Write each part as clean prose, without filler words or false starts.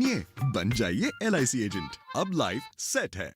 ये बन जाइए LIC एजेंट। अब लाइफ सेट है।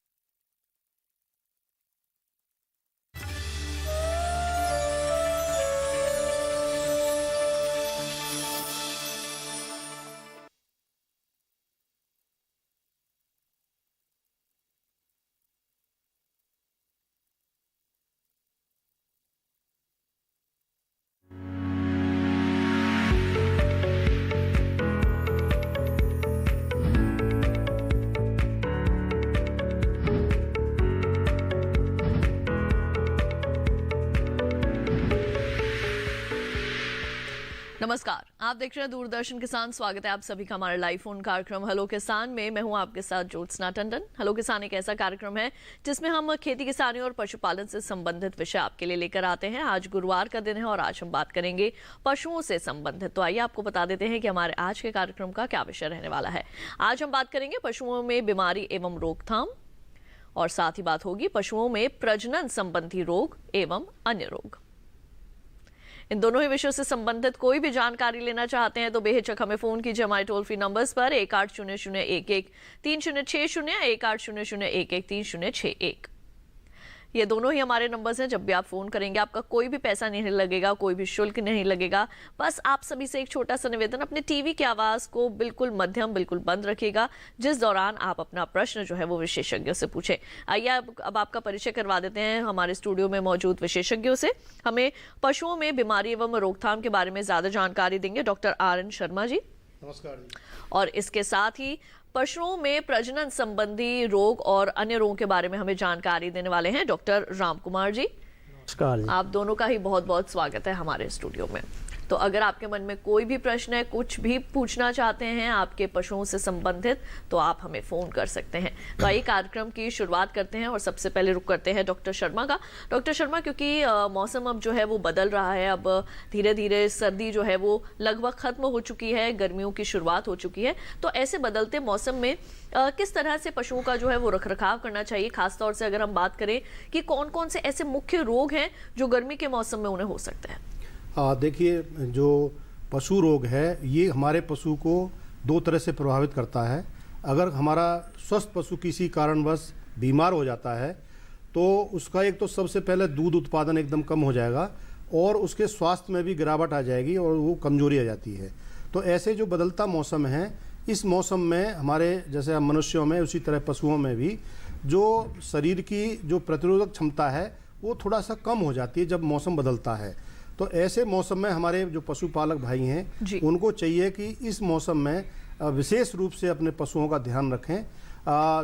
नमस्कार, आप देख रहे हैं दूरदर्शन किसान। स्वागत है आप सभी का हमारे लाइव फोन कार्यक्रम हेलो किसान में। मैं हूं आपके साथ ज्योत्सना टंडन। हेलो किसान एक ऐसा कार्यक्रम है जिसमें हम खेती किसानी और पशुपालन से संबंधित विषय आपके लिए लेकर आते हैं। आज गुरुवार का दिन है और आज हम बात करेंगे पशुओं से संबंधित। तो आइए आपको बता देते हैं कि हमारे आज के कार्यक्रम का क्या विषय रहने वाला है। आज हम बात करेंगे पशुओं में बीमारी एवं रोकथाम, और साथ ही बात होगी पशुओं में प्रजनन संबंधी रोग एवं अन्य रोग। इन दोनों ही विषयों से संबंधित कोई भी जानकारी लेना चाहते हैं तो बेहिचक हमें फोन कीजिए हमारे टोल फ्री नंबर्स पर 1800113060 या 1800113061। ये दोनों ही हमारे नंबर्स हैं। जब भी आप फोन करेंगे आपका कोई भी पैसा नहीं लगेगा, कोई भी शुल्क नहीं लगेगा। बस आप सभी से एक छोटा सा निवेदन, अपने टीवी की आवाज को बिल्कुल मध्यम, बिल्कुल बंद रखिएगा, जिस दौरान आप अपना प्रश्न जो है वो विशेषज्ञों से पूछें। आइए अब आपका परिचय करवा देते हैं हमारे स्टूडियो में मौजूद विशेषज्ञों से। हमें पशुओं में बीमारी एवं रोकथाम के बारे में ज्यादा जानकारी देंगे डॉक्टर RN शर्मा जी। नमस्कार जी। और इसके साथ ही पशुओं में प्रजनन संबंधी रोग और अन्य रोगों के बारे में हमें जानकारी देने वाले हैं डॉक्टर राम कुमार जी। नमस्कार जी। आप दोनों का ही बहुत बहुत स्वागत है हमारे स्टूडियो में। तो अगर आपके मन में कोई भी प्रश्न है, कुछ भी पूछना चाहते हैं आपके पशुओं से संबंधित, तो आप हमें फोन कर सकते हैं। तो आइए कार्यक्रम की शुरुआत करते हैं और सबसे पहले रुक करते हैं डॉक्टर शर्मा का। डॉक्टर शर्मा, क्योंकि मौसम अब जो है वो बदल रहा है, अब धीरे धीरे सर्दी जो है वो लगभग खत्म हो चुकी है, गर्मियों की शुरुआत हो चुकी है। तो ऐसे बदलते मौसम में किस तरह से पशुओं का जो है वो रखरखाव करना चाहिए, खासतौर से अगर हम बात करें कि कौन कौन से ऐसे मुख्य रोग हैं जो गर्मी के मौसम में उन्हें हो सकते हैं? देखिए, जो पशु रोग है ये हमारे पशु को दो तरह से प्रभावित करता है। अगर हमारा स्वस्थ पशु किसी कारणवश बीमार हो जाता है तो उसका एक तो सबसे पहले दूध उत्पादन एकदम कम हो जाएगा और उसके स्वास्थ्य में भी गिरावट आ जाएगी और वो कमजोरी आ जाती है। तो ऐसे जो बदलता मौसम है, इस मौसम में हमारे जैसे मनुष्यों में उसी तरह पशुओं में भी जो शरीर की जो प्रतिरोधक क्षमता है वो थोड़ा सा कम हो जाती है जब मौसम बदलता है। तो ऐसे मौसम में हमारे जो पशुपालक भाई हैं उनको चाहिए कि इस मौसम में विशेष रूप से अपने पशुओं का ध्यान रखें।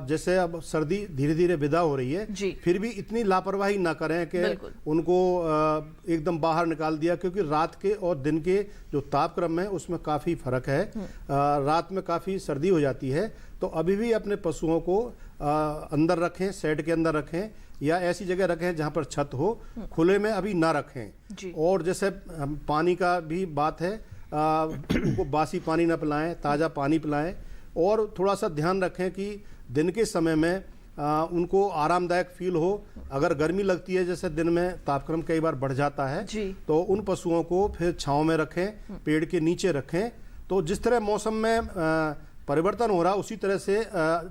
जैसे अब सर्दी धीरे धीरे विदा हो रही है, फिर भी इतनी लापरवाही ना करें कि उनको एकदम बाहर निकाल दिया, क्योंकि रात के और दिन के जो तापक्रम है उसमें काफ़ी फर्क है। रात में काफ़ी सर्दी हो जाती है, तो अभी भी अपने पशुओं को अंदर रखें, शेड के अंदर रखें या ऐसी जगह रखें जहाँ पर छत हो, खुले में अभी ना रखें। और जैसे पानी का भी बात है, उनको बासी पानी ना पिलाएं, ताज़ा पानी पिलाएं और थोड़ा सा ध्यान रखें कि दिन के समय में उनको आरामदायक फील हो। अगर गर्मी लगती है, जैसे दिन में तापक्रम कई बार बढ़ जाता है, तो उन पशुओं को फिर छांव में रखें, पेड़ के नीचे रखें। तो जिस तरह मौसम में परिवर्तन हो रहा है उसी तरह से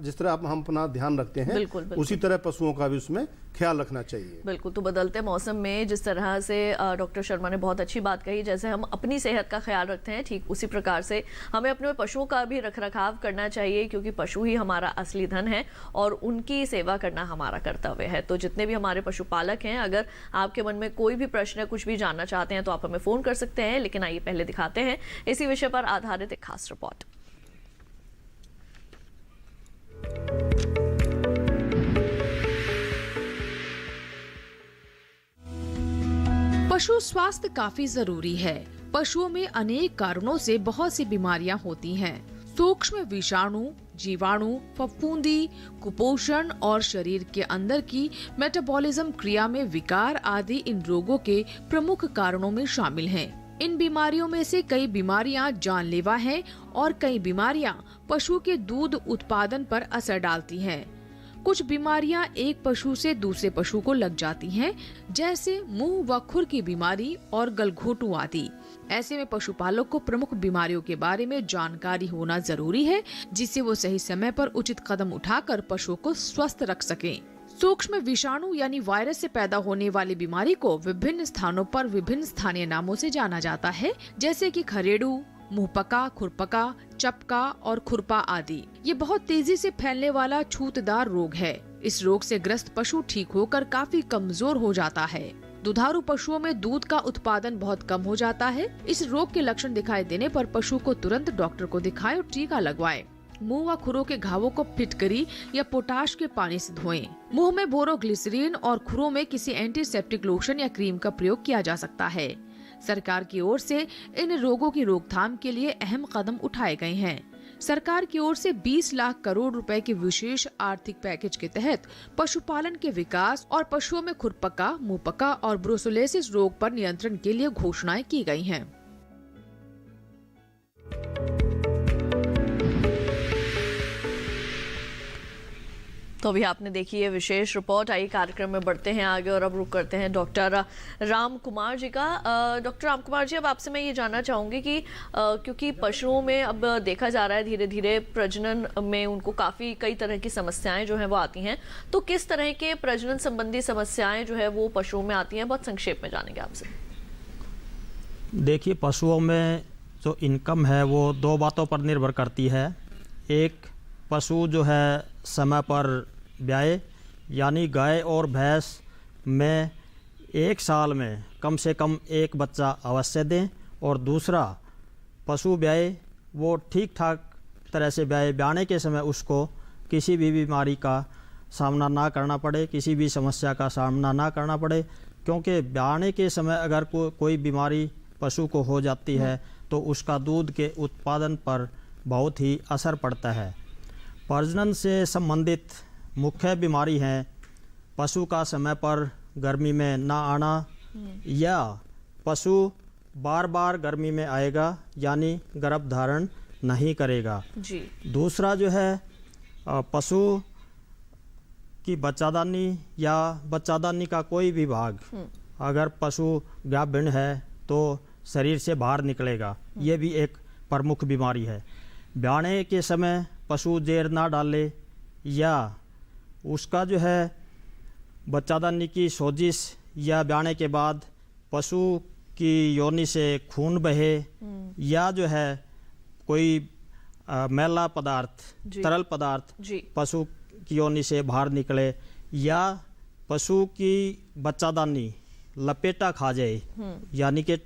जिस तरह हम अपना ध्यान रखते हैं उसी तरह पशुओं का भी उसमें ख्याल रखना चाहिए। बिल्कुल। तो बदलते मौसम में जिस तरह से डॉक्टर शर्मा ने बहुत अच्छी बात कही, जैसे हम अपनी सेहत का ख्याल रखते हैं ठीक उसी प्रकार से हमें अपने पशुओं का भी रखरखाव करना चाहिए, क्योंकि पशु ही हमारा असली धन है और उनकी सेवा करना हमारा कर्तव्य है। तो जितने भी हमारे पशुपालक हैं, अगर आपके मन में कोई भी प्रश्न है, कुछ भी जानना चाहते हैं तो आप हमें फोन कर सकते हैं। लेकिन आइए पहले दिखाते हैं इसी विषय पर आधारित एक खास रिपोर्ट। पशु स्वास्थ्य काफी जरूरी है। पशुओं में अनेक कारणों से बहुत सी बीमारियां होती हैं। सूक्ष्म विषाणु, जीवाणु, फफूंदी, कुपोषण और शरीर के अंदर की मेटाबॉलिज्म क्रिया में विकार आदि इन रोगों के प्रमुख कारणों में शामिल हैं। इन बीमारियों में से कई बीमारियां जानलेवा हैं और कई बीमारियां पशु के दूध उत्पादन पर असर डालती हैं। कुछ बीमारियां एक पशु से दूसरे पशु को लग जाती हैं, जैसे मुंह व खुर की बीमारी और गलघोटू आदि। ऐसे में पशुपालक को प्रमुख बीमारियों के बारे में जानकारी होना जरूरी है, जिससे वो सही समय पर उचित कदम उठाकर पशुओं को स्वस्थ रख सकें। सूक्ष्म विषाणु यानी वायरस से पैदा होने वाली बीमारी को विभिन्न स्थानों पर विभिन्न स्थानीय नामों से जाना जाता है, जैसे कि खरेड़ू, मुंहपका, खुरपका, चपका और खुरपा आदि। ये बहुत तेजी से फैलने वाला छूतदार रोग है। इस रोग से ग्रस्त पशु ठीक होकर काफी कमजोर हो जाता है। दुधारू पशुओं में दूध का उत्पादन बहुत कम हो जाता है। इस रोग के लक्षण दिखाई देने पर पशु को तुरंत डॉक्टर को दिखाएं और टीका लगवाएं। मुंह व खुरों के घावों को फिटकरी या पोटाश के पानी से धोएं। मुंह में बोरोग्लिसरीन और खुरों में किसी एंटीसेप्टिक लोशन या क्रीम का प्रयोग किया जा सकता है। सरकार की ओर से इन रोगों की रोकथाम के लिए अहम कदम उठाए गए हैं। सरकार की ओर से 20 लाख करोड़ रुपए के विशेष आर्थिक पैकेज के तहत पशुपालन के विकास और पशुओं में खुरपका, मुंहपका और ब्रुसेलोसिस रोग पर नियंत्रण के लिए घोषणाएं की गई हैं। तो अभी आपने देखी ये विशेष रिपोर्ट। आइए कार्यक्रम में बढ़ते हैं आगे और अब रुक करते हैं डॉक्टर राम कुमार जी का। डॉक्टर राम कुमार जी, अब आपसे मैं ये जानना चाहूँगी कि क्योंकि पशुओं में अब देखा जा रहा है धीरे धीरे प्रजनन में उनको काफ़ी कई तरह की समस्याएं जो हैं वो आती हैं, तो किस तरह के प्रजनन संबंधी समस्याएं जो है वो पशुओं में आती हैं, बहुत संक्षेप में जानेंगे आपसे। देखिए, पशुओं में जो इनकम है वो दो बातों पर निर्भर करती है। एक, पशु जो है समय पर ब्याए, यानी गाय और भैंस में एक साल में कम से कम एक बच्चा अवश्य दें, और दूसरा पशु ब्याए वो ठीक ठाक तरह से ब्याए, ब्याने के समय उसको किसी भी बीमारी का सामना ना करना पड़े, किसी भी समस्या का सामना ना करना पड़े, क्योंकि ब्याने के समय अगर कोई बीमारी पशु को हो जाती है तो उसका दूध के उत्पादन पर बहुत ही असर पड़ता है। प्रजनन से संबंधित मुख्य बीमारी हैं पशु का समय पर गर्मी में ना आना, या पशु बार बार गर्मी में आएगा यानी गर्भधारण नहीं करेगा जी। दूसरा जो है पशु की बच्चादानी या बच्चादानी का कोई भी भाग अगर पशु गाभिन है तो शरीर से बाहर निकलेगा। ये भी एक प्रमुख बीमारी है। ब्याने के समय पशु जेर ना डाले, या उसका जो है बच्चादानी की सोजिश, या ब्याने के बाद पशु की योनि से खून बहे, या जो है कोई मैला पदार्थ, तरल पदार्थ पशु की योनि से बाहर निकले, या पशु की बच्चादानी लपेटा खा जाए यानी कि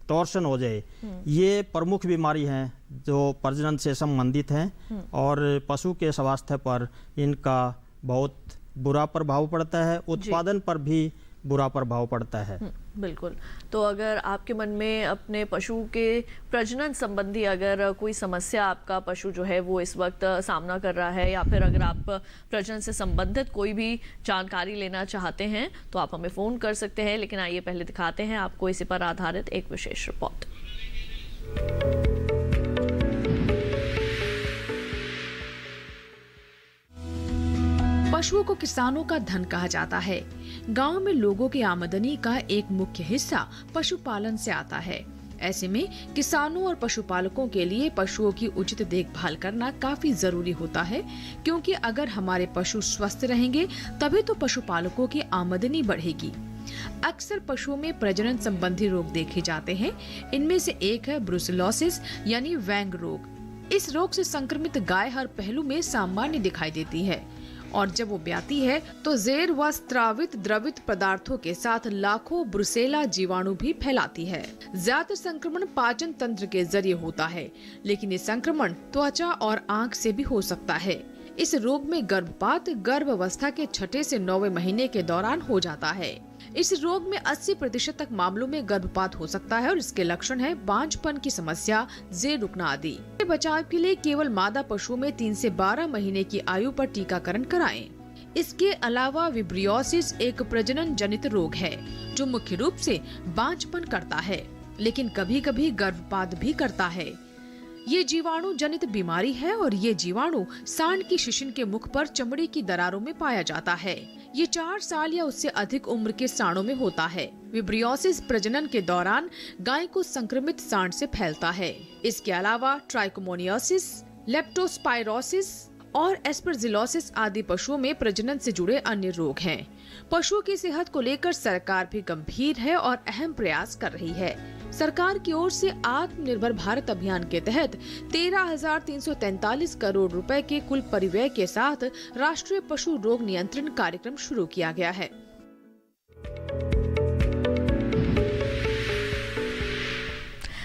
टॉर्शन हो जाए। ये प्रमुख बीमारी हैं जो प्रजनन से संबंधित हैं और पशु के स्वास्थ्य पर इनका बहुत बुरा प्रभाव पड़ता है, उत्पादन पर भी बुरा प्रभाव पड़ता है। बिल्कुल। तो अगर आपके मन में अपने पशु के प्रजनन संबंधी अगर कोई समस्या आपका पशु जो है वो इस वक्त सामना कर रहा है, या फिर अगर आप प्रजनन से संबंधित कोई भी जानकारी लेना चाहते हैं तो आप हमें फ़ोन कर सकते हैं। लेकिन आइए पहले दिखाते हैं आपको इसी पर आधारित एक विशेष रिपोर्ट। पशुओं को किसानों का धन कहा जाता है। गांव में लोगों की आमदनी का एक मुख्य हिस्सा पशुपालन से आता है। ऐसे में किसानों और पशुपालकों के लिए पशुओं की उचित देखभाल करना काफी जरूरी होता है, क्योंकि अगर हमारे पशु स्वस्थ रहेंगे तभी तो पशुपालकों की आमदनी बढ़ेगी। अक्सर पशुओं में प्रजनन संबंधी रोग देखे जाते हैं। इनमें से एक है ब्रुसेलोसिस यानी वैंग रोग। इस रोग से संक्रमित गाय हर पहलू में सामान्य दिखाई देती है, और जब वो ब्याती है तो जेर व स्त्रावित द्रवित पदार्थों के साथ लाखों ब्रुसेला जीवाणु भी फैलाती है। ज्यादातर संक्रमण पाचन तंत्र के जरिए होता है, लेकिन ये संक्रमण त्वचा और आंख से भी हो सकता है। इस रोग में गर्भपात गर्भावस्था के 6 से 9वें महीने के दौरान हो जाता है। इस रोग में 80% तक मामलों में गर्भपात हो सकता है और इसके लक्षण है बांझपन की समस्या, जेर रुकना आदि। बचाव के लिए केवल मादा पशुओं में 3 से 12 महीने की आयु पर टीकाकरण कराएं। इसके अलावा विब्रियोसिस एक प्रजनन जनित रोग है जो मुख्य रूप से बांझपन करता है, लेकिन कभी कभी गर्भपात भी करता है। ये जीवाणु जनित बीमारी है और ये जीवाणु सांड की शिशिन के मुख पर चमड़ी की दरारों में पाया जाता है। ये 4 साल या उससे अधिक उम्र के सांडों में होता है। विब्रियोसिस प्रजनन के दौरान गाय को संक्रमित सांड से फैलता है। इसके अलावा ट्राइकोमोनियोसिस, लेप्टोस्पाइरोसिस और एस्परजिलोसिस आदि पशुओं में प्रजनन से जुड़े अन्य रोग हैं। पशुओं की सेहत को लेकर सरकार भी गंभीर है और अहम प्रयास कर रही है। सरकार की ओर से आत्मनिर्भर भारत अभियान के तहत 13,343 करोड़ रुपए के कुल परिव्यय के साथ राष्ट्रीय पशु रोग नियंत्रण कार्यक्रम शुरू किया गया है।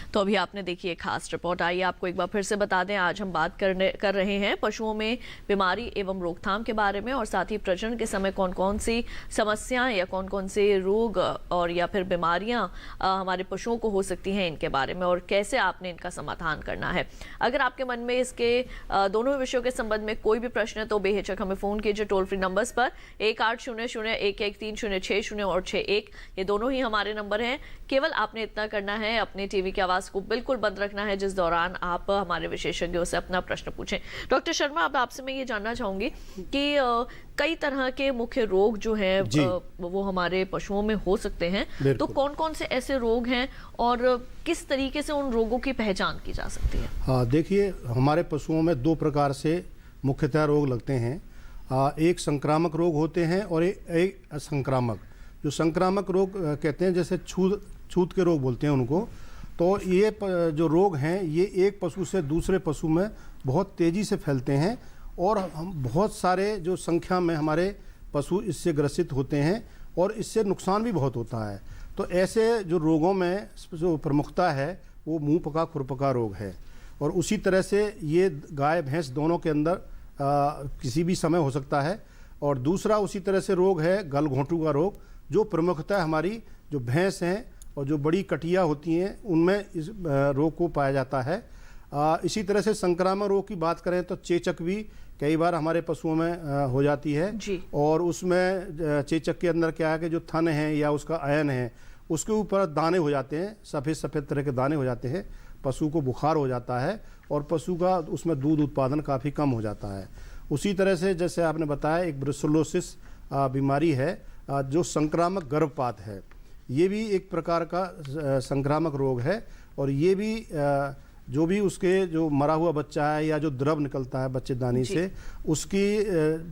तो अभी आपने देखी एक खास रिपोर्ट। आइए आपको एक बार फिर से बता दें, आज हम बात कर रहे हैं पशुओं में बीमारी एवं रोकथाम के बारे में, और साथ ही प्रजनन के समय कौन कौन सी समस्याएं या कौन कौन से रोग और या फिर बीमारियां हमारे पशुओं को हो सकती हैं इनके बारे में, और कैसे आपने इनका समाधान करना है। अगर आपके मन में इसके दोनों विषयों के संबंध में कोई भी प्रश्न है तो बेहिचक हमें फ़ोन कीजिए टोल फ्री नंबर्स पर 1800-113060 और 61। ये दोनों ही हमारे नंबर हैं। केवल आपने इतना करना है, अपने टीवी की आवाज़ को बिल्कुल बंद रखना है जिस दौरान आप हमारे विशेषज्ञों से अपना प्रश्न पूछें। डॉक्टर शर्मा, अब आपसे मैं ये जानना चाहूंगी कि कई तरह के मुख्य रोग जो हैं वो हमारे पशुओं में हो सकते हैं, तो कौन कौन से ऐसे रोग हैं और किस तरीके से उन रोगों की पहचान की जा सकती है? हाँ, देखिए, हमारे पशुओं में 2 प्रकार से मुख्यतः रोग लगते हैं। एक संक्रामक रोग होते हैं और एक असंक्रामक। जो संक्रामक रोग कहते हैं, जैसे छूत के रोग बोलते हैं उनको, तो ये जो रोग हैं ये एक पशु से दूसरे पशु में बहुत तेज़ी से फैलते हैं और हम बहुत सारे जो संख्या में हमारे पशु इससे ग्रसित होते हैं और इससे नुकसान भी बहुत होता है। तो ऐसे जो रोगों में जो प्रमुखता है वो मुंह पका खुरपका रोग है, और उसी तरह से ये गाय भैंस दोनों के अंदर किसी भी समय हो सकता है। और दूसरा उसी तरह से रोग है गलघोंटू का रोग, जो प्रमुखतः हमारी जो भैंस हैं और जो बड़ी कटिया होती हैं उनमें इस रोग को पाया जाता है। इसी तरह से संक्रामक रोग की बात करें तो चेचक भी कई बार हमारे पशुओं में हो जाती है जी। और उसमें चेचक के अंदर क्या है कि जो थन है या उसका अयन है उसके ऊपर दाने हो जाते हैं, सफ़ेद सफ़ेद तरह के दाने हो जाते हैं, पशु को बुखार हो जाता है और पशु का उसमें दूध उत्पादन काफ़ी कम हो जाता है। उसी तरह से जैसे आपने बताया एक ब्रुसेलोसिस बीमारी है जो संक्रामक गर्भपात है, ये भी एक प्रकार का संक्रामक रोग है। और ये भी जो भी उसके जो मरा हुआ बच्चा है या जो द्रव निकलता है बच्चेदानी से, उसकी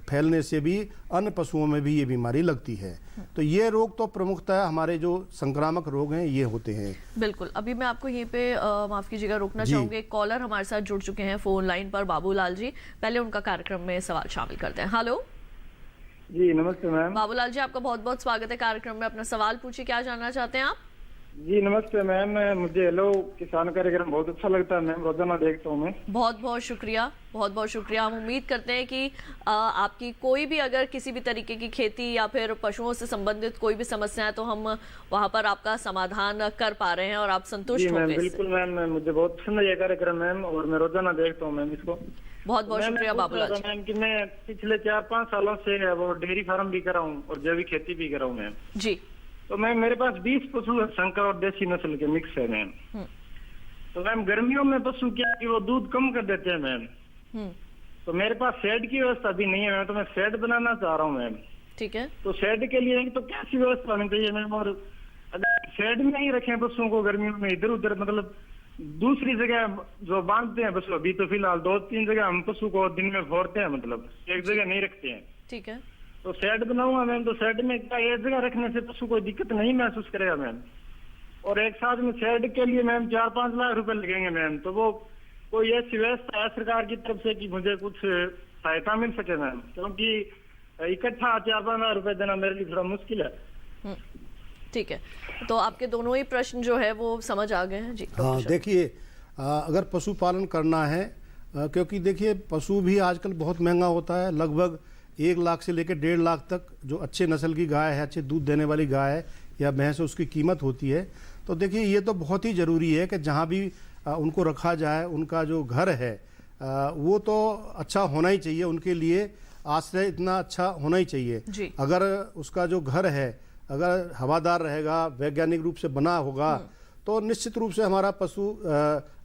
फैलने से भी अन्य पशुओं में भी ये बीमारी लगती है। तो ये रोग तो प्रमुखतः हमारे जो संक्रामक रोग हैं ये होते हैं। बिल्कुल। अभी मैं आपको यहीं पे माफ कीजिएगा रोकना चाहूंगी। एक कॉलर हमारे साथ जुड़ चुके हैं फोन लाइन पर, बाबूलाल जी। पहले उनका कार्यक्रम में सवाल शामिल करते हैं। हेलो जी, नमस्ते मैम। बाबूलाल जी, आपका बहुत बहुत स्वागत है कार्यक्रम में। अपना सवाल पूछिए, क्या जानना चाहते हैं आप? जी नमस्ते मैम, मुझे हेलो किसान कार्यक्रम बहुत अच्छा लगता है मैम, रोजाना देखता हूँ मैं। बहुत बहुत शुक्रिया, बहुत बहुत शुक्रिया। हम उम्मीद करते हैं कि आपकी कोई भी अगर किसी भी तरीके की खेती या फिर पशुओं से संबंधित कोई भी समस्या है तो हम वहाँ पर आपका समाधान कर पा रहे हैं और आप संतुष्ट होंगे। बिल्कुल मैम, मुझे बहुत पसंद है ये कार्यक्रम मैम और मैं रोजाना देखता हूँ मैम इसको। बहुत बहुत शुक्रिया बाबूलाल जी। मैम कि मैं पिछले 4-5 सालों से वो डेयरी फार्म भी कर रहा हूँ और जैविक खेती भी कर रहा हूँ मैम जी। तो मैम मेरे पास 20 पशु है, संकर और देसी नस्ल के मिक्स है मैम। तो मैम गर्मियों में पशु क्या कि वो दूध कम कर देते हैं मैम। तो मेरे पास शेड की व्यवस्था भी नहीं है मैम, तो मैं शेड बनाना चाह रहा हूँ मैम। ठीक है। तो शेड के लिए तो कैसी व्यवस्था होनी चाहिए मैम? और अगर शेड में ही रखें पशुओं को गर्मियों में इधर उधर मतलब दूसरी जगह जो बांधते हैं पशु, अभी तो फिलहाल 2-3 जगह हम पशु को दिन में फोड़ते हैं, मतलब एक जगह नहीं रखते हैं। ठीक है। तो शेड बनाऊंगा मैम, तो शेड में क्या एक जगह रखने से पशु कोई दिक्कत नहीं महसूस करेगा मैम। और एक साथ में शेड के लिए मैम 4-5 लाख रुपए लगेंगे मैम, तो वो कोई ऐसी व्यवस्था है सरकार की तरफ से कि मुझे कुछ सहायता मिल सके मैम? क्योंकि इकट्ठा 4-5 लाख रुपए देना मेरे लिए थोड़ा मुश्किल है। ठीक है, तो आपके दोनों ही प्रश्न जो है वो समझ आ गए हैं जी। हाँ, देखिए, अगर पशुपालन करना है, क्योंकि देखिए पशु भी आजकल बहुत महंगा होता है, लगभग 1 लाख से लेकर 1.5 लाख तक जो अच्छे नस्ल की गाय है, अच्छे दूध देने वाली गाय है या भैंस है, उसकी कीमत होती है। तो देखिए ये तो बहुत ही ज़रूरी है कि जहाँ भी उनको रखा जाए, उनका जो घर है वो तो अच्छा होना ही चाहिए, उनके लिए आश्रय इतना अच्छा होना ही चाहिए। अगर उसका जो घर है अगर हवादार रहेगा, वैज्ञानिक रूप से बना होगा, तो निश्चित रूप से हमारा पशु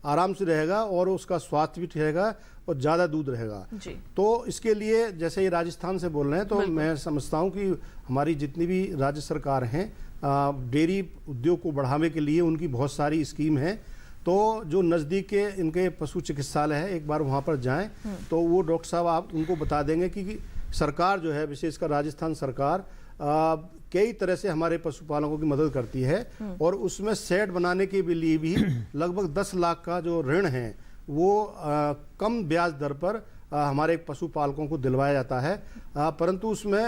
आराम से रहेगा और उसका स्वास्थ्य भी रहेगा और ज़्यादा दूध रहेगा। जी। तो इसके लिए जैसे ये राजस्थान से बोल रहे हैं, तो मैं समझता हूँ कि हमारी जितनी भी राज्य सरकार हैं डेयरी उद्योग को बढ़ाने के लिए उनकी बहुत सारी स्कीम है। तो जो नज़दीक के इनके पशु चिकित्सालय है, एक बार वहाँ पर जाएं तो वो डॉक्टर साहब आप उनको बता देंगे कि सरकार जो है, विशेषकर राजस्थान सरकार कई तरह से हमारे पशुपालकों की मदद करती है और उसमें शेड बनाने के लिए भी लगभग 10 लाख का जो ऋण है वो कम ब्याज दर पर हमारे पशुपालकों को दिलवाया जाता है, परंतु उसमें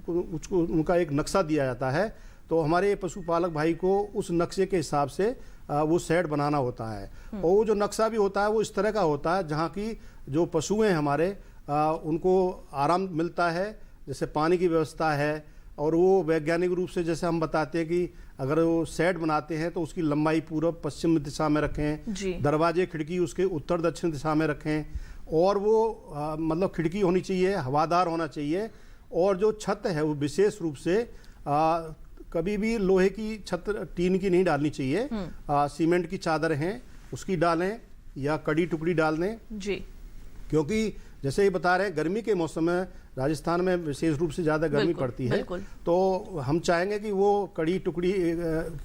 उनका एक नक्शा दिया जाता है। तो हमारे पशुपालक भाई को उस नक्शे के हिसाब से वो शेड बनाना होता है और वो जो नक्शा भी होता है वो इस तरह का होता है जहाँ की जो पशु हैं हमारे उनको आराम मिलता है, जैसे पानी की व्यवस्था है, और वो वैज्ञानिक रूप से जैसे हम बताते हैं कि अगर वो शेड बनाते हैं तो उसकी लंबाई पूर्व पश्चिम दिशा में रखें, दरवाजे खिड़की उसके उत्तर दक्षिण दिशा में रखें, और वो मतलब खिड़की होनी चाहिए, हवादार होना चाहिए, और जो छत है वो विशेष रूप से कभी भी लोहे की छत टीन की नहीं डालनी चाहिए, सीमेंट की चादर हैं उसकी डालें या कड़ी टुकड़ी डाल दें जी। क्योंकि जैसे ये बता रहे हैं गर्मी के मौसम में राजस्थान में विशेष रूप से ज़्यादा गर्मी पड़ती है, तो हम चाहेंगे कि वो कड़ी टुकड़ी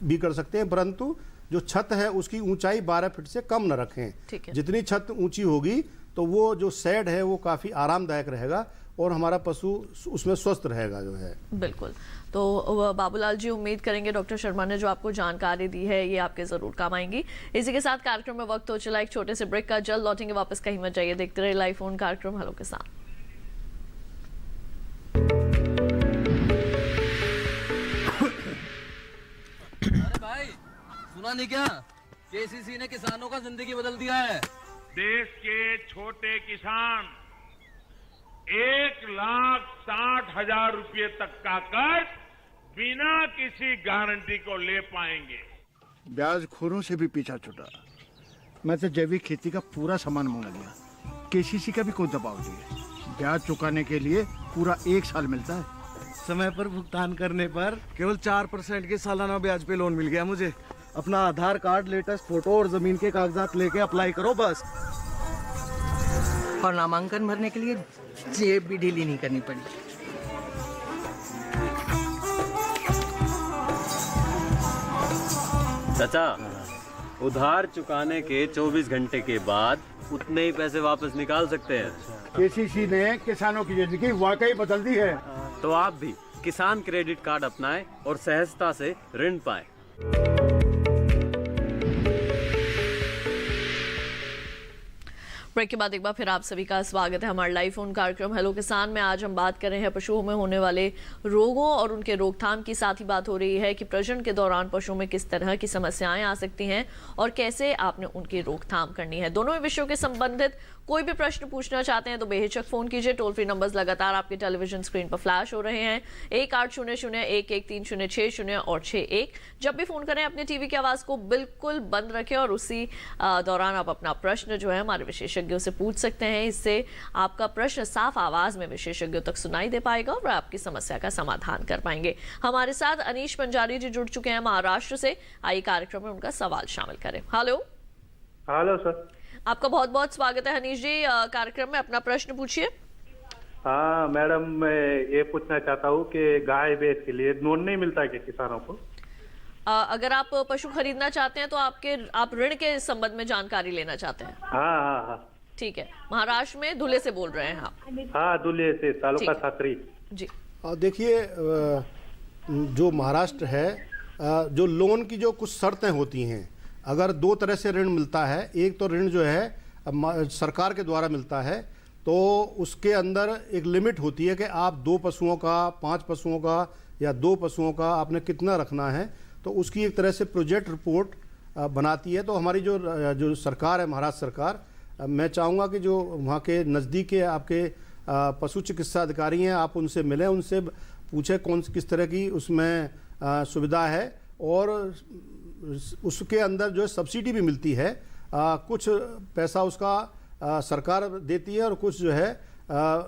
भी कर सकते हैं, परंतु जो छत है उसकी ऊंचाई 12 फीट से कम न रखें। जितनी छत ऊंची होगी तो वो जो शेड है वो काफ़ी आरामदायक रहेगा और हमारा पशु उसमें स्वस्थ रहेगा जो है। बिल्कुल। तो बाबूलाल जी, उम्मीद करेंगे डॉक्टर शर्मा ने जो आपको जानकारी दी है ये आपके जरूर काम आएंगी। इसी के साथ कार्यक्रम में वक्त हो चला एक छोटे से ब्रेक का, जल्द लौटेंगे वापस, कहीं मत जाइए, देखते रहिए लाइव फोन कार्यक्रम हेलो किसान। अरे भाई सुना नहीं क्या, केसीसी ने किसानों का जिंदगी बदल दिया है। देश के छोटे किसान 1,60,000 रुपये तक का कर्ज बिना किसी गारंटी को ले पाएंगे। ब्याज खोरों से भी पीछा छुटा। मैं तो जैविक खेती का पूरा सामान मंगा लिया, केसीसी का भी कोई दबाव नहीं है। ब्याज चुकाने के लिए पूरा 1 साल मिलता है। समय पर भुगतान करने पर केवल 4% के सालाना ब्याज पे लोन मिल गया मुझे। अपना आधार कार्ड, लेटेस्ट फोटो और जमीन के कागजात लेके अप्लाई करो बस। और नामांकन भरने के लिए जेब भी ढीली नहीं करनी पड़ी। चाचा, उधार चुकाने के 24 घंटे के बाद उतने ही पैसे वापस निकाल सकते हैं। केसीसी ने किसानों की जिंदगी वाकई बदल दी है। तो आप भी किसान क्रेडिट कार्ड अपनाएं और सहजता से ऋण पाएं। ब्रेक के बाद एक बार फिर आप सभी का स्वागत है हमारे लाइव फोन कार्यक्रम हेलो किसान में। आज हम बात कर रहे हैं पशुओं में होने वाले रोगों और उनके रोकथाम की, साथ ही बात हो रही है कि प्रजनन के दौरान पशुओं में किस तरह की समस्याएं आ सकती हैं और कैसे आपने उनकी रोकथाम करनी है। दोनों ही विषयों के संबंधित कोई भी प्रश्न पूछना चाहते हैं तो बेहिचक फोन कीजिए। टोल फ्री नंबर्स लगातार आपके टेलीविजन स्क्रीन पर फ्लैश हो रहे हैं, 1800-113-060 और 61। जब भी फोन करें अपने टीवी की आवाज को बिल्कुल बंद रखें और उसी दौरान आप अपना प्रश्न जो है हमारे विशेषज्ञों से पूछ सकते हैं। इससे आपका प्रश्न साफ आवाज में विशेषज्ञों तक सुनाई दे पाएगा और आपकी समस्या का समाधान कर पाएंगे। हमारे साथ अनीश पंजारी जी जुड़ चुके हैं महाराष्ट्र से। आइए कार्यक्रम में उनका सवाल शामिल करें। हेलो सर, आपका बहुत बहुत स्वागत है अनीश जी कार्यक्रम में। अपना प्रश्न पूछिए। हाँ मैडम, मैं ये पूछना चाहता हूँ कि गाय भैंस के लिए लोन नहीं मिलता है क्या किसानों को? अगर आप पशु खरीदना चाहते हैं तो आप ऋण के संबंध में जानकारी लेना चाहते हैं? हाँ। ठीक है, महाराष्ट्र में धुले से बोल रहे हैं आप? हाँ, धुले से, तालुका साकरी जी। देखिए, जो महाराष्ट्र है, जो लोन की जो कुछ शर्तें होती हैं, अगर 2 तरह से ऋण मिलता है। एक तो ऋण जो है सरकार के द्वारा मिलता है, तो उसके अंदर एक लिमिट होती है कि आप 2 पशुओं का, 5 पशुओं का या 2 पशुओं का आपने कितना रखना है, तो उसकी एक तरह से प्रोजेक्ट रिपोर्ट बनाती है। तो हमारी जो सरकार है, महाराष्ट्र सरकार, मैं चाहूँगा कि जो वहाँ के नज़दीक के आपके पशु चिकित्सा अधिकारी हैं, आप उनसे मिलें, उनसे पूछें किस तरह की उसमें सुविधा है, और उसके अंदर जो सब्सिडी भी मिलती है। कुछ पैसा उसका सरकार देती है और कुछ जो है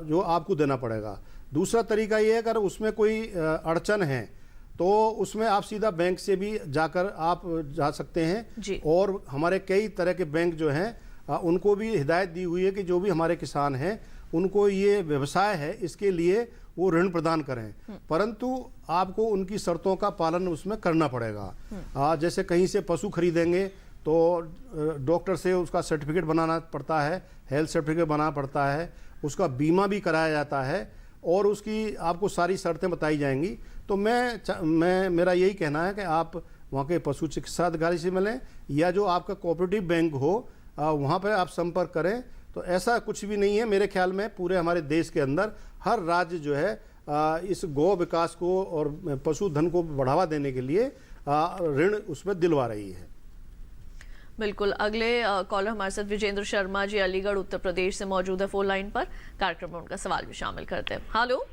जो आपको देना पड़ेगा। दूसरा तरीका ये है, अगर उसमें कोई अड़चन है तो उसमें आप सीधा बैंक से भी जाकर आप जा सकते हैं। और हमारे कई तरह के बैंक जो हैं उनको भी हिदायत दी हुई है कि जो भी हमारे किसान हैं उनको ये व्यवसाय है इसके लिए वो ऋण प्रदान करें, परंतु आपको उनकी शर्तों का पालन उसमें करना पड़ेगा। जैसे कहीं से पशु खरीदेंगे तो डॉक्टर से उसका सर्टिफिकेट बनाना पड़ता है, हेल्थ सर्टिफिकेट बनाना पड़ता है, उसका बीमा भी कराया जाता है और उसकी आपको सारी शर्तें बताई जाएंगी। तो मैं मेरा यही कहना है कि आप वहाँ के पशु चिकित्सा अधिकारी से मिलें या जो आपका कोऑपरेटिव बैंक हो वहाँ पर आप संपर्क करें। तो ऐसा कुछ भी नहीं है मेरे ख्याल में, पूरे हमारे देश के अंदर हर राज्य जो है इस गौ विकास को और पशुधन को बढ़ावा देने के लिए ऋण उसमें दिलवा रही है। बिल्कुल। अगले कॉलर हमारे साथ विजेंद्र शर्मा जी अलीगढ़ उत्तर प्रदेश से मौजूद है फोन लाइन पर। कार्यक्रम में उनका सवाल भी शामिल करते हैं। हेलो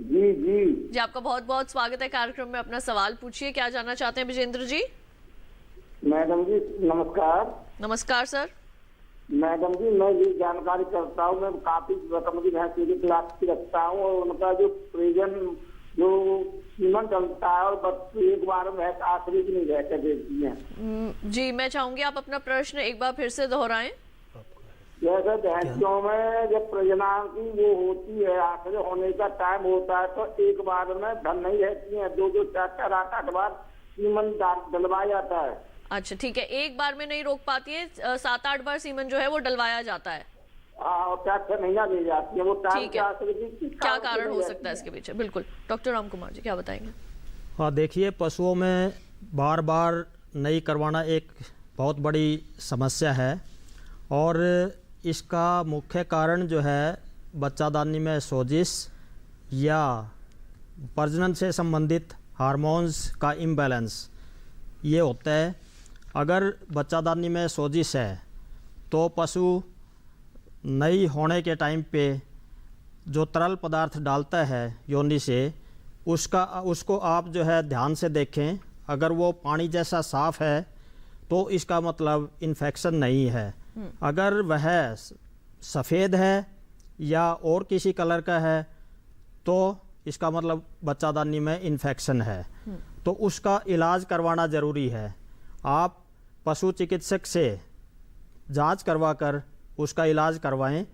जी, आपका बहुत बहुत स्वागत है कार्यक्रम में। अपना सवाल पूछिए, क्या जानना चाहते हैं विजेंद्र जी? मैडम जी नमस्कार। नमस्कार सर। मैडम जी मैं ये जानकारी करता हूँ, मैं काफी रकम की भैंस की क्लास की रखता हूँ और उनका जो प्रेजन जो सीमन चलता है और बस एक बार भैंस आखिरी की नहीं भैंस देती है। जी मैं चाहूंगी आप अपना प्रश्न एक बार फिर से दोहराएं। जैसे भैंसियों में जब प्रजनन की वो होती है, आखिरी होने का टाइम होता है, तो एक बार में धन नहीं रहती है, 2-2 4-4 8-8 बार सीमन डलवाया जाता है। अच्छा ठीक है, एक बार में नहीं रोक पाती है, 7-8 बार सीमन जो है वो डलवाया जाता है। नहीं दी जाती है वो। ठीक है, क्या कारण हो सकता है इसके पीछे? बिल्कुल, डॉक्टर राम कुमार जी क्या बताएंगे? हाँ देखिए, पशुओं में बार बार नई करवाना एक बहुत बड़ी समस्या है और इसका मुख्य कारण जो है बच्चादानी में सोजिश या प्रजनन से संबंधित हार्मोन्स का इम्बैलेंस ये होता है। अगर बच्चादानी में सोजिश है तो पशु नई होने के टाइम पे जो तरल पदार्थ डालता है योनि से उसको आप जो है ध्यान से देखें। अगर वो पानी जैसा साफ़ है तो इसका मतलब इन्फेक्शन नहीं है। अगर वह सफ़ेद है या और किसी कलर का है तो इसका मतलब बच्चादानी में इन्फेक्शन है, तो उसका इलाज करवाना ज़रूरी है। आप पशु चिकित्सक से जांच करवाकर उसका इलाज करवाएं।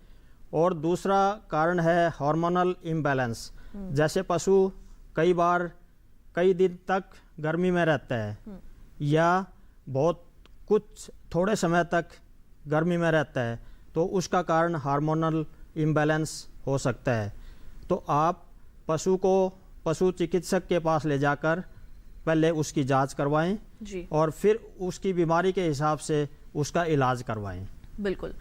और दूसरा कारण है हार्मोनल इम्बैलेंस। जैसे पशु कई बार कई दिन तक गर्मी में रहता है या बहुत कुछ थोड़े समय तक गर्मी में रहता है, तो उसका कारण हार्मोनल इम्बैलेंस हो सकता है। तो आप पशु को पशु चिकित्सक के पास ले जाकर पहले उसकी जांच करवाएं और फिर उसकी बीमारी के हिसाब से उसका इलाज करवाएं। बिल्कुल।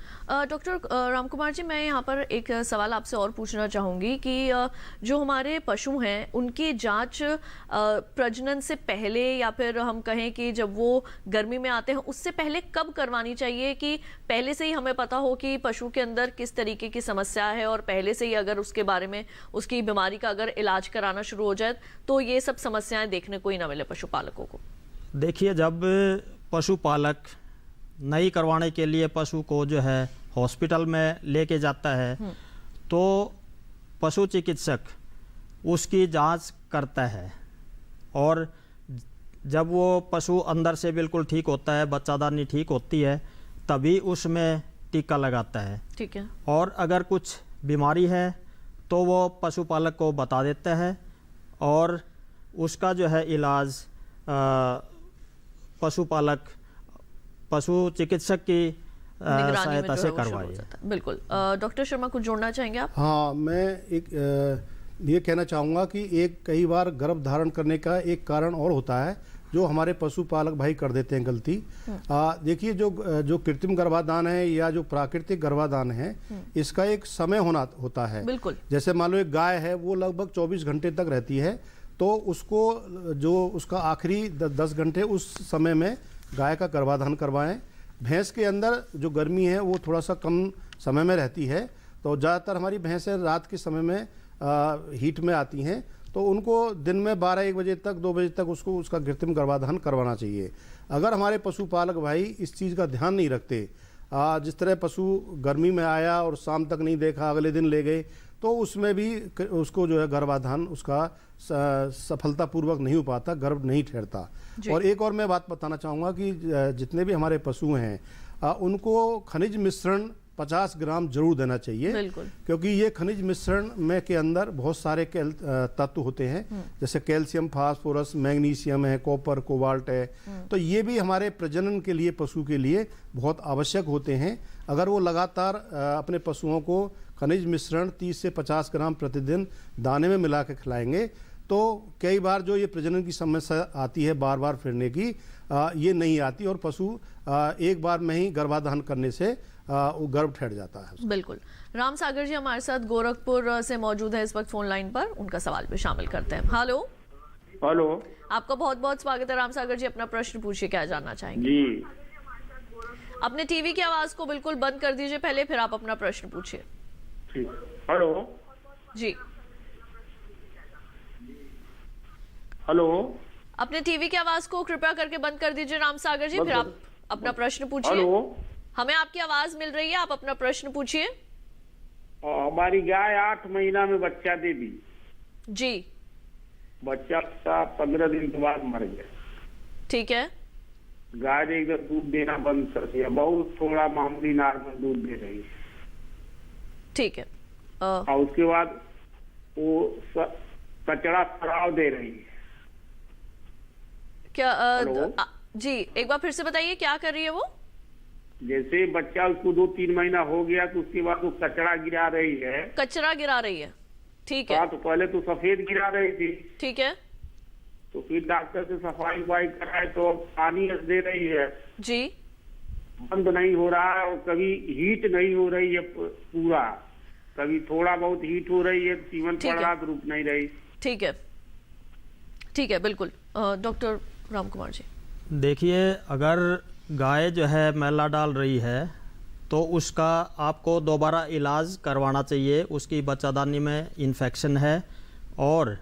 डॉक्टर रामकुमार जी, मैं यहाँ पर एक सवाल आपसे और पूछना चाहूँगी कि जो हमारे पशु हैं उनकी जांच प्रजनन से पहले या फिर हम कहें कि जब वो गर्मी में आते हैं उससे पहले कब करवानी चाहिए, कि पहले से ही हमें पता हो कि पशु के अंदर किस तरीके की समस्या है और पहले से ही अगर उसके बारे में उसकी बीमारी का अगर इलाज कराना शुरू हो जाए तो ये सब समस्याएं देखने को ही ना मिले पशुपालकों को? देखिए, जब पशुपालक नई करवाने के लिए पशु को जो है हॉस्पिटल में लेके जाता है तो पशु चिकित्सक उसकी जांच करता है और जब वो पशु अंदर से बिल्कुल ठीक होता है, बच्चादानी ठीक होती है, तभी उसमें टीका लगाता है। ठीक है। और अगर कुछ बीमारी है तो वो पशुपालक को बता देता है और उसका जो है इलाज पशु चिकित्सक की सहायता से करवाइए। बिल्कुल। डॉक्टर शर्मा कुछ जोड़ना चाहेंगे आप? हाँ, मैं एक ये कहना चाहूँगा कि कई बार गर्भ धारण करने का एक कारण और होता है जो हमारे पशुपालक भाई कर देते हैं गलती। देखिए, जो कृत्रिम गर्भाधान है या जो प्राकृतिक गर्भाधान है इसका एक समय होता है। बिल्कुल। जैसे मान लो एक गाय है वो लगभग 24 घंटे तक रहती है, तो उसको जो उसका आखिरी 10 घंटे उस समय में गाय का गर्भाधान करवाएं। भैंस के अंदर जो गर्मी है वो थोड़ा सा कम समय में रहती है, तो ज़्यादातर हमारी भैंसें रात के समय में हीट में आती हैं, तो उनको दिन में 12-1 बजे तक 2 बजे तक उसका कृत्रिम गर्भाधान करवाना चाहिए। अगर हमारे पशुपालक भाई इस चीज़ का ध्यान नहीं रखते, जिस तरह पशु गर्मी में आया और शाम तक नहीं देखा, अगले दिन ले गए, तो उसमें भी उसको जो है गर्भाधान उसका सफलतापूर्वक नहीं हो पाता, गर्भ नहीं ठहरता। और एक और मैं बात बताना चाहूँगा कि जितने भी हमारे पशु हैं उनको खनिज मिश्रण 50 ग्राम जरूर देना चाहिए, क्योंकि ये खनिज मिश्रण में के अंदर बहुत सारे तत्व होते हैं, जैसे कैल्शियम, फास्फोरस, मैग्नीशियम है, कॉपर, कोबाल्ट है। तो ये भी हमारे प्रजनन के लिए, पशु के लिए बहुत आवश्यक होते हैं। अगर वो लगातार अपने पशुओं को खनिज मिश्रण 30 से 50 ग्राम प्रतिदिन दाने में मिला के खिलाएंगे, तो कई बार जो ये प्रजनन की समस्या आती है बार बार फिरने की, ये नहीं आती और पशु एक बार में ही गर्भाधान करने से वो गर्भ ठहर जाता है। बिल्कुल। राम सागर जी हमारे साथ गोरखपुर से मौजूद है इस वक्त फोन लाइन पर, उनका सवाल भी शामिल करते हैं। हेलो। हेलो, आपका बहुत बहुत स्वागत है राम सागर जी, अपना प्रश्न पूछिए, क्या जानना चाहेंगे? जी, अपने टीवी की आवाज को बिल्कुल बंद कर दीजिए पहले, फिर आप अपना प्रश्न पूछिए। हेलो जी, हेलो, अपने टीवी की आवाज को कृपया करके बंद कर दीजिए राम सागर जी, फिर आप अपना प्रश्न पूछिए। हेलो, हमें आपकी आवाज मिल रही है, आप अपना प्रश्न पूछिए। हमारी गाय 8 महीना में बच्चा दे दी जी। बच्चा 15 दिन के बाद मर गया। ठीक है। गाय ने एकदम दूध देना बंद कर दिया, बहुत थोड़ा मामूली नॉर्मल दूध दे रही है। ठीक है। और उसके बाद वो कचड़ा खराब दे रही है। क्या जी एक बार फिर से बताइए, क्या कर रही है वो? जैसे बच्चा उसको 2-3 महीना हो गया तो उसके बाद वो कचरा गिरा रही है। कचरा गिरा रही है, ठीक है। हाँ, तो पहले तो सफेद गिरा रही थी। ठीक है। तो फिर डॉक्टर से सफाई वफाई कराए तो पानी दे रही है जी, बंद नहीं हो रहा है। और कभी हीट नहीं हो रही है पूरा, कभी थोड़ा बहुत हीट हो रही है, सीमन पड़ रहा तो रुक नहीं रही। ठीक है, ठीक है, बिल्कुल। डॉक्टर राम कुमार जी, देखिए, अगर गाय जो है मैला डाल रही है तो उसका आपको दोबारा इलाज करवाना चाहिए। उसकी बच्चादानी में इन्फेक्शन है और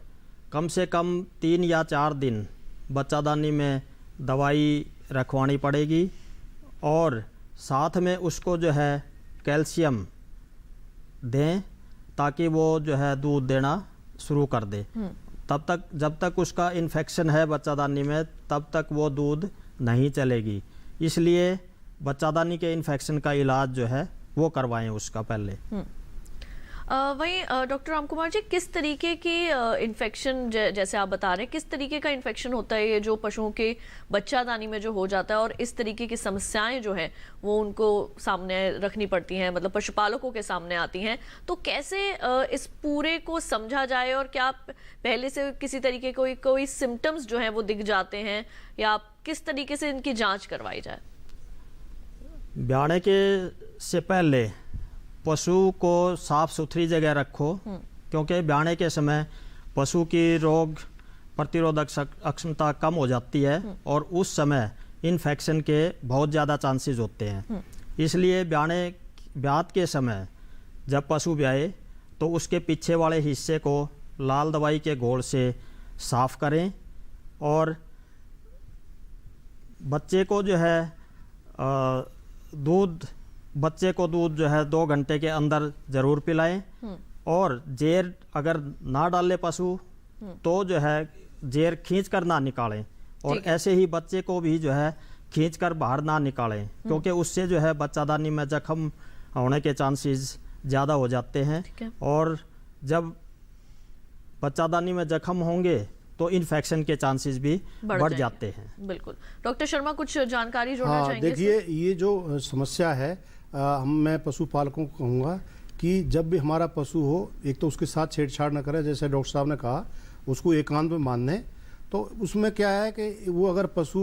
कम से कम 3 या 4 दिन बच्चादानी में दवाई रखवानी पड़ेगी और साथ में उसको जो है कैल्शियम दें ताकि वो जो है दूध देना शुरू कर दे। तब तक, जब तक उसका इन्फेक्शन है बच्चादानी में, तब तक वो दूध नहीं चलेगी। इसलिए बच्चादानी के इन्फेक्शन का इलाज जो है वो करवाएं उसका पहले। वहीं डॉक्टर राम कुमार जी, किस तरीके की इन्फेक्शन, जैसे आप बता रहे हैं, किस तरीके का इन्फेक्शन होता है ये जो पशुओं के बच्चादानी में जो हो जाता है, और इस तरीके की समस्याएं जो हैं वो उनको सामने रखनी पड़ती हैं, मतलब पशुपालकों के सामने आती हैं, तो कैसे इस पूरे को समझा जाए? और क्या पहले से किसी तरीके कोई सिम्टम्स जो हैं वो दिख जाते हैं, या किस तरीके से इनकी जांच करवाई जाए? ब्याने के से पहले पशु को साफ सुथरी जगह रखो, क्योंकि ब्याने के समय पशु की रोग प्रतिरोधक क्षमता कम हो जाती है और उस समय इन्फेक्शन के बहुत ज़्यादा चांसेस होते हैं। इसलिए ब्यात के समय जब पशु ब्याए तो उसके पीछे वाले हिस्से को लाल दवाई के घोल से साफ करें और बच्चे को जो है बच्चे को दूध जो है 2 घंटे के अंदर ज़रूर पिलाएं। और जेर अगर ना डाले पशु तो जो है जेर खींच कर ना निकालें, और ऐसे ही बच्चे को भी जो है खींच कर बाहर ना निकालें, क्योंकि उससे जो है बच्चादानी में जख्म होने के चांसेस ज़्यादा हो जाते हैं। और जब बच्चादानी में जख्म होंगे तो इन्फेक्शन के चांसेस भी बढ़ जाते हैं। बिल्कुल। डॉक्टर शर्मा, कुछ जानकारी जोड़ना चाहेंगे? देखिए, ये जो समस्या है, मैं पशुपालकों को कहूँगा कि जब भी हमारा पशु हो, एक तो उसके साथ छेड़छाड़ न करें, जैसे डॉक्टर साहब ने कहा, उसको एकांत में मान दें। तो उसमें क्या है कि वो अगर पशु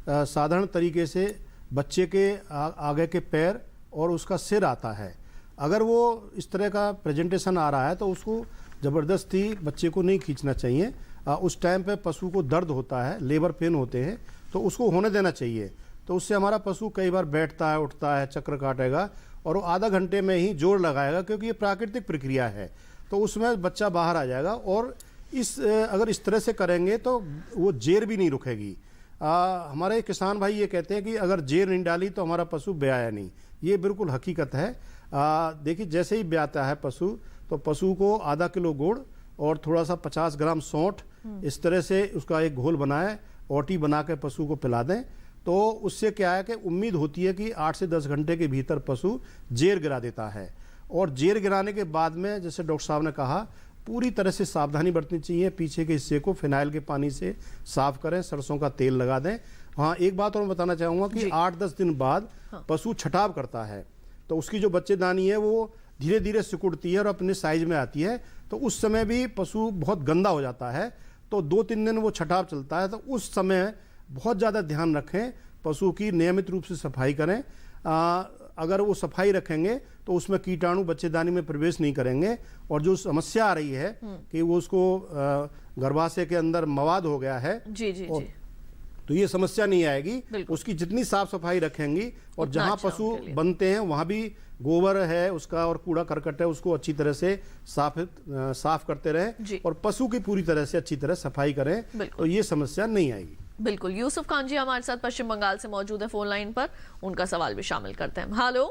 साधारण तरीके से बच्चे के आगे के पैर और उसका सिर आता है, अगर वो इस तरह का प्रेजेंटेशन आ रहा है तो उसको ज़बरदस्ती बच्चे को नहीं खींचना चाहिए। उस टाइम पे पशु को दर्द होता है, लेबर पेन होते हैं, तो उसको होने देना चाहिए। तो उससे हमारा पशु कई बार बैठता है, उठता है, चक्कर काटेगा और वो आधा घंटे में ही जोर लगाएगा, क्योंकि ये प्राकृतिक प्रक्रिया है। तो उसमें बच्चा बाहर आ जाएगा। और अगर इस तरह से करेंगे तो वो जेर भी नहीं रुकेगी। हमारे किसान भाई ये कहते हैं कि अगर जेर नहीं डाली तो हमारा पशु ब्याया नहीं, ये बिल्कुल हकीकत है। देखिए जैसे ही ब्याता है पशु, तो पशु को आधा किलो गुड़ और थोड़ा सा 50 ग्राम सौंठ इस तरह से उसका एक घोल बनाए, ओटी बना के पशु को पिला दें, तो उससे क्या है कि उम्मीद होती है कि 8 से 10 घंटे के भीतर पशु जेर गिरा देता है। और जेर गिराने के बाद में जैसे डॉक्टर साहब ने कहा, पूरी तरह से सावधानी बरतनी चाहिए। पीछे के हिस्से को फिनाइल के पानी से साफ करें, सरसों का तेल लगा दें। हाँ, एक बात और मैं बताना चाहूँगा कि 8-10 दिन बाद पशु छटाव करता है, तो उसकी जो बच्चेदानी है वो धीरे धीरे सिकुड़ती है और अपने साइज में आती है, तो उस समय भी पशु बहुत गंदा हो जाता है। तो 2-3 दिन वो छटाव चलता है, तो उस समय बहुत ज़्यादा ध्यान रखें, पशु की नियमित रूप से सफाई करें। अगर वो सफाई रखेंगे तो उसमें कीटाणु बच्चेदानी में प्रवेश नहीं करेंगे। और जो समस्या आ रही है कि वो उसको गर्भाशय के अंदर मवाद हो गया है, जी जी जी, तो ये समस्या नहीं आएगी। उसकी जितनी साफ सफाई रखेंगी और जहां अच्छा पशु बनते हैं वहां भी गोबर है उसका और कूड़ा करकट है, उसको अच्छी तरह से साफ करते रहें और पशु की पूरी तरह से अच्छी तरह सफाई करें, तो ये समस्या नहीं आएगी। बिल्कुल। यूसुफ खान जी हमारे साथ पश्चिम बंगाल से मौजूद है फोन लाइन पर, उनका सवाल भी शामिल करते हैं। हेलो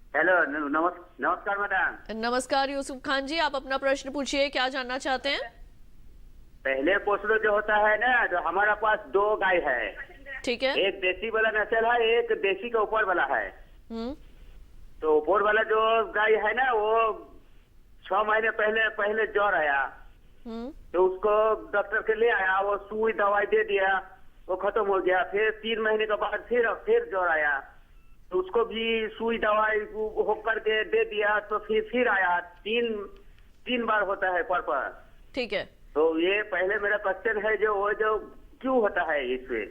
हेलो, नमस्कार मैडम। नमस्कार यूसुफ खान जी, आप अपना प्रश्न पूछिए, क्या जानना चाहते हैं? पहले पोषण जो होता है ना, जो हमारा पास 2 गाय है, ठीक है, एक देसी वाला नस्ल है, एक देसी का ऊपर वाला है। तो ऊपर वाला जो गाय है ना, वो 6 महीने पहले ज्वर आया, तो उसको डॉक्टर के ले आया, वो सुई दवाई दे दिया, वो खत्म हो गया। फिर 3 महीने के बाद फिर ज्वर आया, तो उसको भी सुई दवाई होकर के दे दिया, तो फिर आया। 3 बार होता है पर। ठीक है, तो ये पहले मेरा क्वेश्चन है, जो क्यों होता है इससे?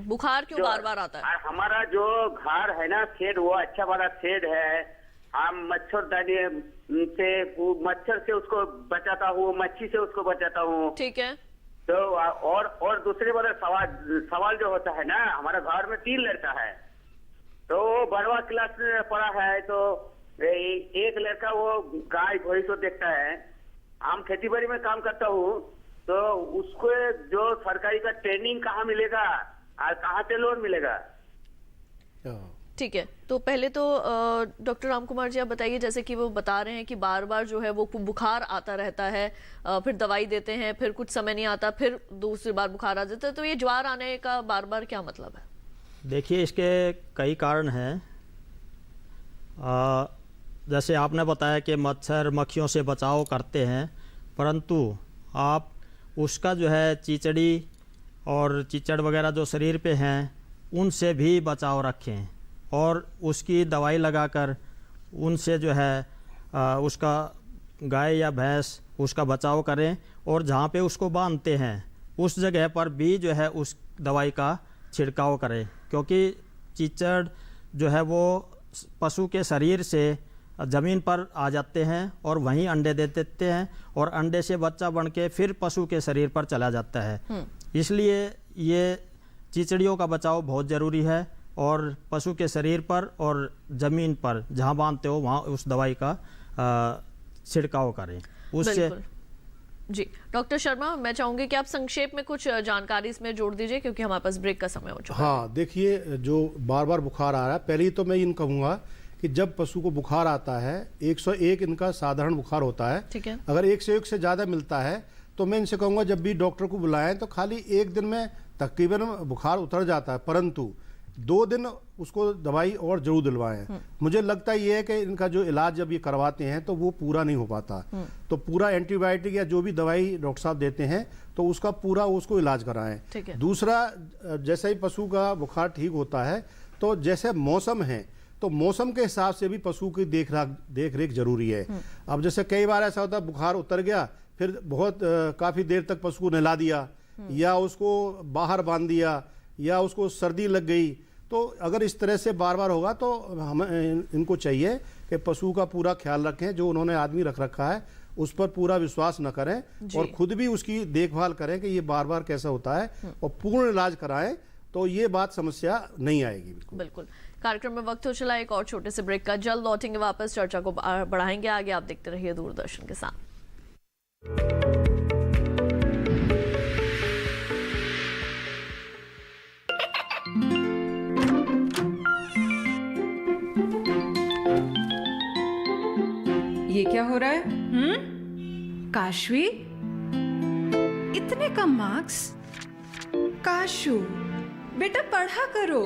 बुखार क्यों बार बार आता है? हमारा जो घर है ना, शेड, वो अच्छा वाला शेड है। हम मच्छरदानी से, मच्छर से उसको बचाता हूँ, मच्छी से उसको बचाता हूँ। ठीक है। तो और दूसरे वाला सवाल जो होता है ना, हमारा घर में 3 लड़का है, तो बड़वा क्लास में पढ़ा है, तो एक लड़का वो गाय भैंस को देखता है। हम खेती बाड़ी में काम करता हूँ, तो उसको जो सरकारी का ट्रेनिंग कहाँ मिलेगा और कहाँ से लोन मिलेगा? ठीक है, तो पहले तो डॉक्टर राम कुमार जी आप बताइए, जैसे कि वो बता रहे हैं कि बार बार जो है वो बुखार आता रहता है, फिर दवाई देते हैं, फिर कुछ समय नहीं आता, फिर दूसरी बार बुखार आ जाता है, तो ये ज्वर आने का बार बार क्या मतलब है? देखिए, इसके कई कारण हैं। जैसे आपने बताया कि मच्छर मक्खियों से बचाव करते हैं, परंतु आप उसका जो है चीचड़ी और चीचड़ वगैरह जो शरीर पे हैं उनसे भी बचाव रखें और उसकी दवाई लगाकर उनसे जो है उसका गाय या भैंस उसका बचाव करें। और जहाँ पे उसको बांधते हैं उस जगह पर भी जो है उस दवाई का छिड़काव करें, क्योंकि चीचड़ जो है वो पशु के शरीर से ज़मीन पर आ जाते हैं और वहीं अंडे दे देते हैं और अंडे से बच्चा बन के फिर पशु के शरीर पर चला जाता है। इसलिए ये चिचड़ियों का बचाव बहुत ज़रूरी है और पशु के शरीर पर और ज़मीन पर जहाँ बांधते हो वहाँ उस दवाई का छिड़काव करें उससे। जी डॉक्टर शर्मा, मैं चाहूँगी कि आप संक्षेप में कुछ जानकारी इसमें जोड़ दीजिए, क्योंकि हमारे पास ब्रेक का समय हो चुका है। हाँ, देखिए, जो बार बार बुखार आ रहा है, पहले ही तो मैं इन कहूँगा कि जब पशु को बुखार आता है, 101 इनका साधारण बुखार होता है, ठीक है, अगर 101 से ज़्यादा मिलता है तो मैं इनसे कहूँगा जब भी डॉक्टर को बुलाएं तो खाली 1 दिन में तकरीबन बुखार उतर जाता है, परंतु 2 दिन उसको दवाई और जरूर दिलवाएं। मुझे लगता है ये है कि इनका जो इलाज जब ये करवाते हैं तो वो पूरा नहीं हो पाता, तो पूरा एंटीबायोटिक या जो भी दवाई डॉक्टर साहब देते हैं तो उसका पूरा उसको इलाज कराएं। दूसरा, जैसे ही पशु का बुखार ठीक होता है तो जैसे मौसम है तो मौसम के हिसाब से भी पशु की देख रेख जरूरी है। अब जैसे कई बार ऐसा होता है बुखार उतर गया, फिर बहुत काफ़ी देर तक पशु को नहला दिया या उसको बाहर बांध दिया या उसको सर्दी लग गई, तो अगर इस तरह से बार बार होगा तो हम इनको चाहिए कि पशु का पूरा ख्याल रखें। जो उन्होंने आदमी रख रखा है उस पर पूरा विश्वास न करें और खुद भी उसकी देखभाल करें कि ये बार बार कैसा होता है और पूर्ण इलाज कराएं, तो ये बात समस्या नहीं आएगी। बिल्कुल। कार्यक्रम में वक्त हो चला एक और छोटे से ब्रेक का, जल्द लौटेंगे वापस, चर्चा को बढ़ाएंगे आगे। आप देखते रहिए दूरदर्शन के साथ। ये क्या हो रहा है? काशवी, इतने कम मार्क्स? काशू, बेटा पढ़ा करो।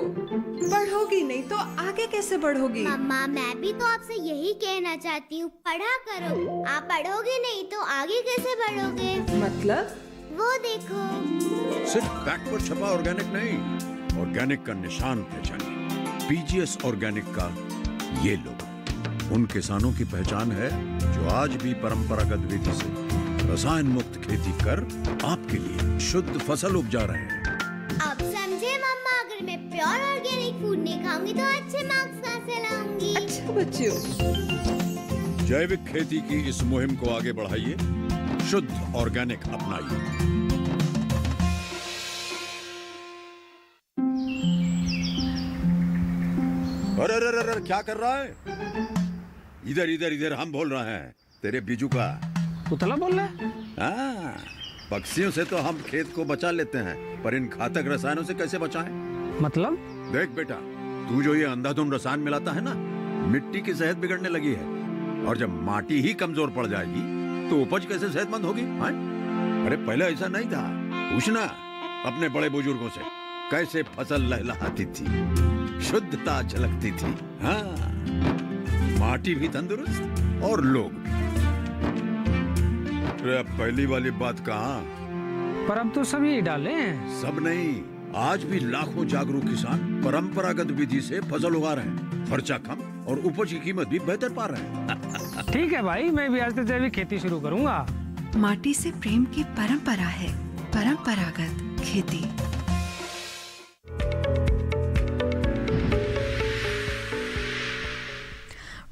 पढ़ोगी नहीं तो आगे कैसे बढ़ोगी? मम्मा, मैं भी तो आपसे यही कहना चाहती हूँ, पढ़ा करो। आप पढ़ोगे नहीं तो आगे कैसे बढ़ोगे? मतलब? वो देखो। सिर्फ बैक पर छपा ऑर्गेनिक नहीं, ऑर्गेनिक का निशान पहचानिए। पीजीएस ऑर्गेनिक का ये लोगो उन किसानों की पहचान है जो आज भी परंपरागत विधि से रसायन मुक्त खेती कर आपके लिए शुद्ध फसल उपजा रहे हैं। अब समझे मम्मा, अगर मैं प्योर ऑर्गेनिक फूड नहीं खाऊंगी तो अच्छे मार्क्स कहाँ से लाऊंगी? अच्छा बच्चों, जैविक खेती की इस मुहिम को आगे बढ़ाइए, शुद्ध ऑर्गेनिक अपनाइए। अरे अरे अरे क्या कर रहा है? इधर इधर इधर, हम बोल रहे हैं तेरे बीजू का। पुतला बोल रहा है? हाँ, पक्षियों से तो हम खेत को बचा लेते हैं, पर इन घातक रसायनों से कैसे बचाएं? मतलब? देख बेटा, तू जो ये अंधाधुंध रसायन मिलाता है ना, मिट्टी की सेहत बिगड़ने लगी है। और जब माटी ही कमजोर पड़ जाएगी तो उपज कैसे सेहतमंद होगी? हाँ? अरे पहले ऐसा नहीं था। पूछना अपने बड़े बुजुर्गों से, कैसे फसल लहलहाती थी, शुद्धता झलकती थी। हाँ, माटी भी तंदुरुस्त और लोग भी। अरे पहली वाली बात कहाँ? पर अब तो सभी डाले हैं। सब नहीं, आज भी लाखों जागरूक किसान परंपरागत विधि से फसल उगा रहे हैं। खर्चा कम और उपज की कीमत भी बेहतर पा रहे हैं। ठीक है भाई, मैं भी आज से जैविक खेती शुरू करूंगा। माटी से प्रेम की परंपरा है परंपरागत खेती।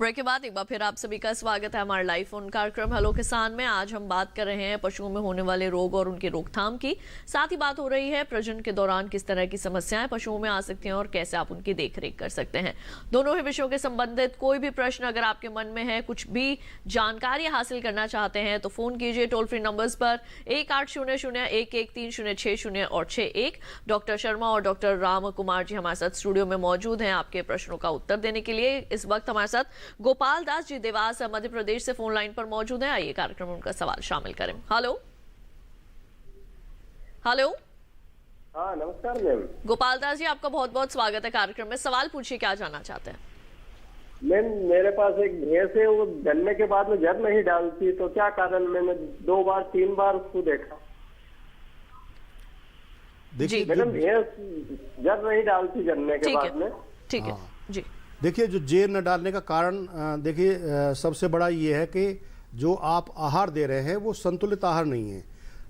ब्रेक के बाद एक बार फिर आप सभी का स्वागत है हमारे लाइव फोन कार्यक्रम हेलो किसान में। आज हम बात कर रहे हैं पशुओं में होने वाले रोग और उनकी रोकथाम की। साथ ही बात हो रही है प्रजनन के दौरान किस तरह की समस्याएं पशुओं में आ सकती हैं और कैसे आप उनकी देखरेख कर सकते हैं। दोनों ही विषयों के संबंधित कोई भी प्रश्न अगर आपके मन में है, कुछ भी जानकारी हासिल करना चाहते हैं तो फोन कीजिए टोल फ्री नंबर्स पर 1800-11306 और 61। डॉक्टर शर्मा और डॉक्टर राम कुमार जी हमारे साथ स्टूडियो में मौजूद हैं आपके प्रश्नों का उत्तर देने के लिए। इस वक्त हमारे साथ गोपाल दास जी देवास मध्य प्रदेश से फोन लाइन पर मौजूद हैं। आइए कार्यक्रम में उनका सवाल शामिल करें। Hello hello. हाँ नमस्कार मैम। गोपाल दास जी, आपका बहुत बहुत स्वागत है कार्यक्रम में। सवाल पूछिए, क्या जानना चाहते हैं? मैम मेरे पास एक भैंस है, वो जन्मने के बाद में जर नहीं डालती, तो क्या कारण? मैंने 2 बार 3 बार उसको देखा। देखिए मैडम, भैंस जर नहीं डालती जन्मने के बाद में। ठीक है जी। देखिए, जो जेर न डालने का कारण देखिए सबसे बड़ा ये है कि जो आप आहार दे रहे हैं वो संतुलित आहार नहीं है।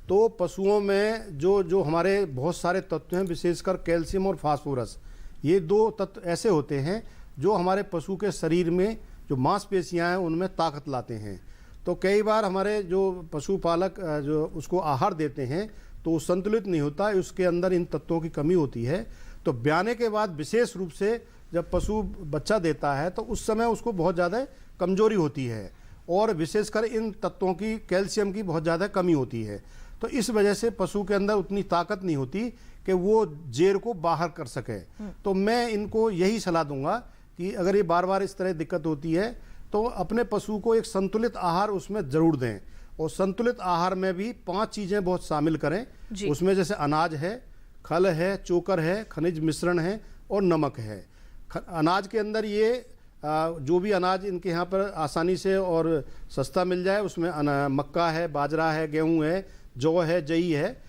तो पशुओं में जो हमारे बहुत सारे तत्व हैं, विशेषकर कैल्शियम और फास्फोरस, ये 2 तत्व ऐसे होते हैं जो हमारे पशु के शरीर में जो मांसपेशियां हैं उनमें ताकत लाते हैं। तो कई बार हमारे जो पशुपालक जो उसको आहार देते हैं तो वो संतुलित नहीं होता, उसके अंदर इन तत्वों की कमी होती है। तो ब्याने के बाद विशेष रूप से जब पशु बच्चा देता है तो उस समय उसको बहुत ज़्यादा कमजोरी होती है और विशेषकर इन तत्वों की, कैल्शियम की बहुत ज़्यादा कमी होती है। तो इस वजह से पशु के अंदर उतनी ताकत नहीं होती कि वो जेर को बाहर कर सके। तो मैं इनको यही सलाह दूंगा कि अगर ये बार बार इस तरह दिक्कत होती है तो अपने पशु को एक संतुलित आहार उसमें ज़रूर दें। और संतुलित आहार में भी 5 चीज़ें बहुत शामिल करें। उसमें जैसे अनाज है, खल है, चोकर है, खनिज मिश्रण है और नमक है। अनाज के अंदर ये जो भी अनाज इनके यहाँ पर आसानी से और सस्ता मिल जाए, उसमें मक्का है, बाजरा है, गेहूं है, जौ है, जई है,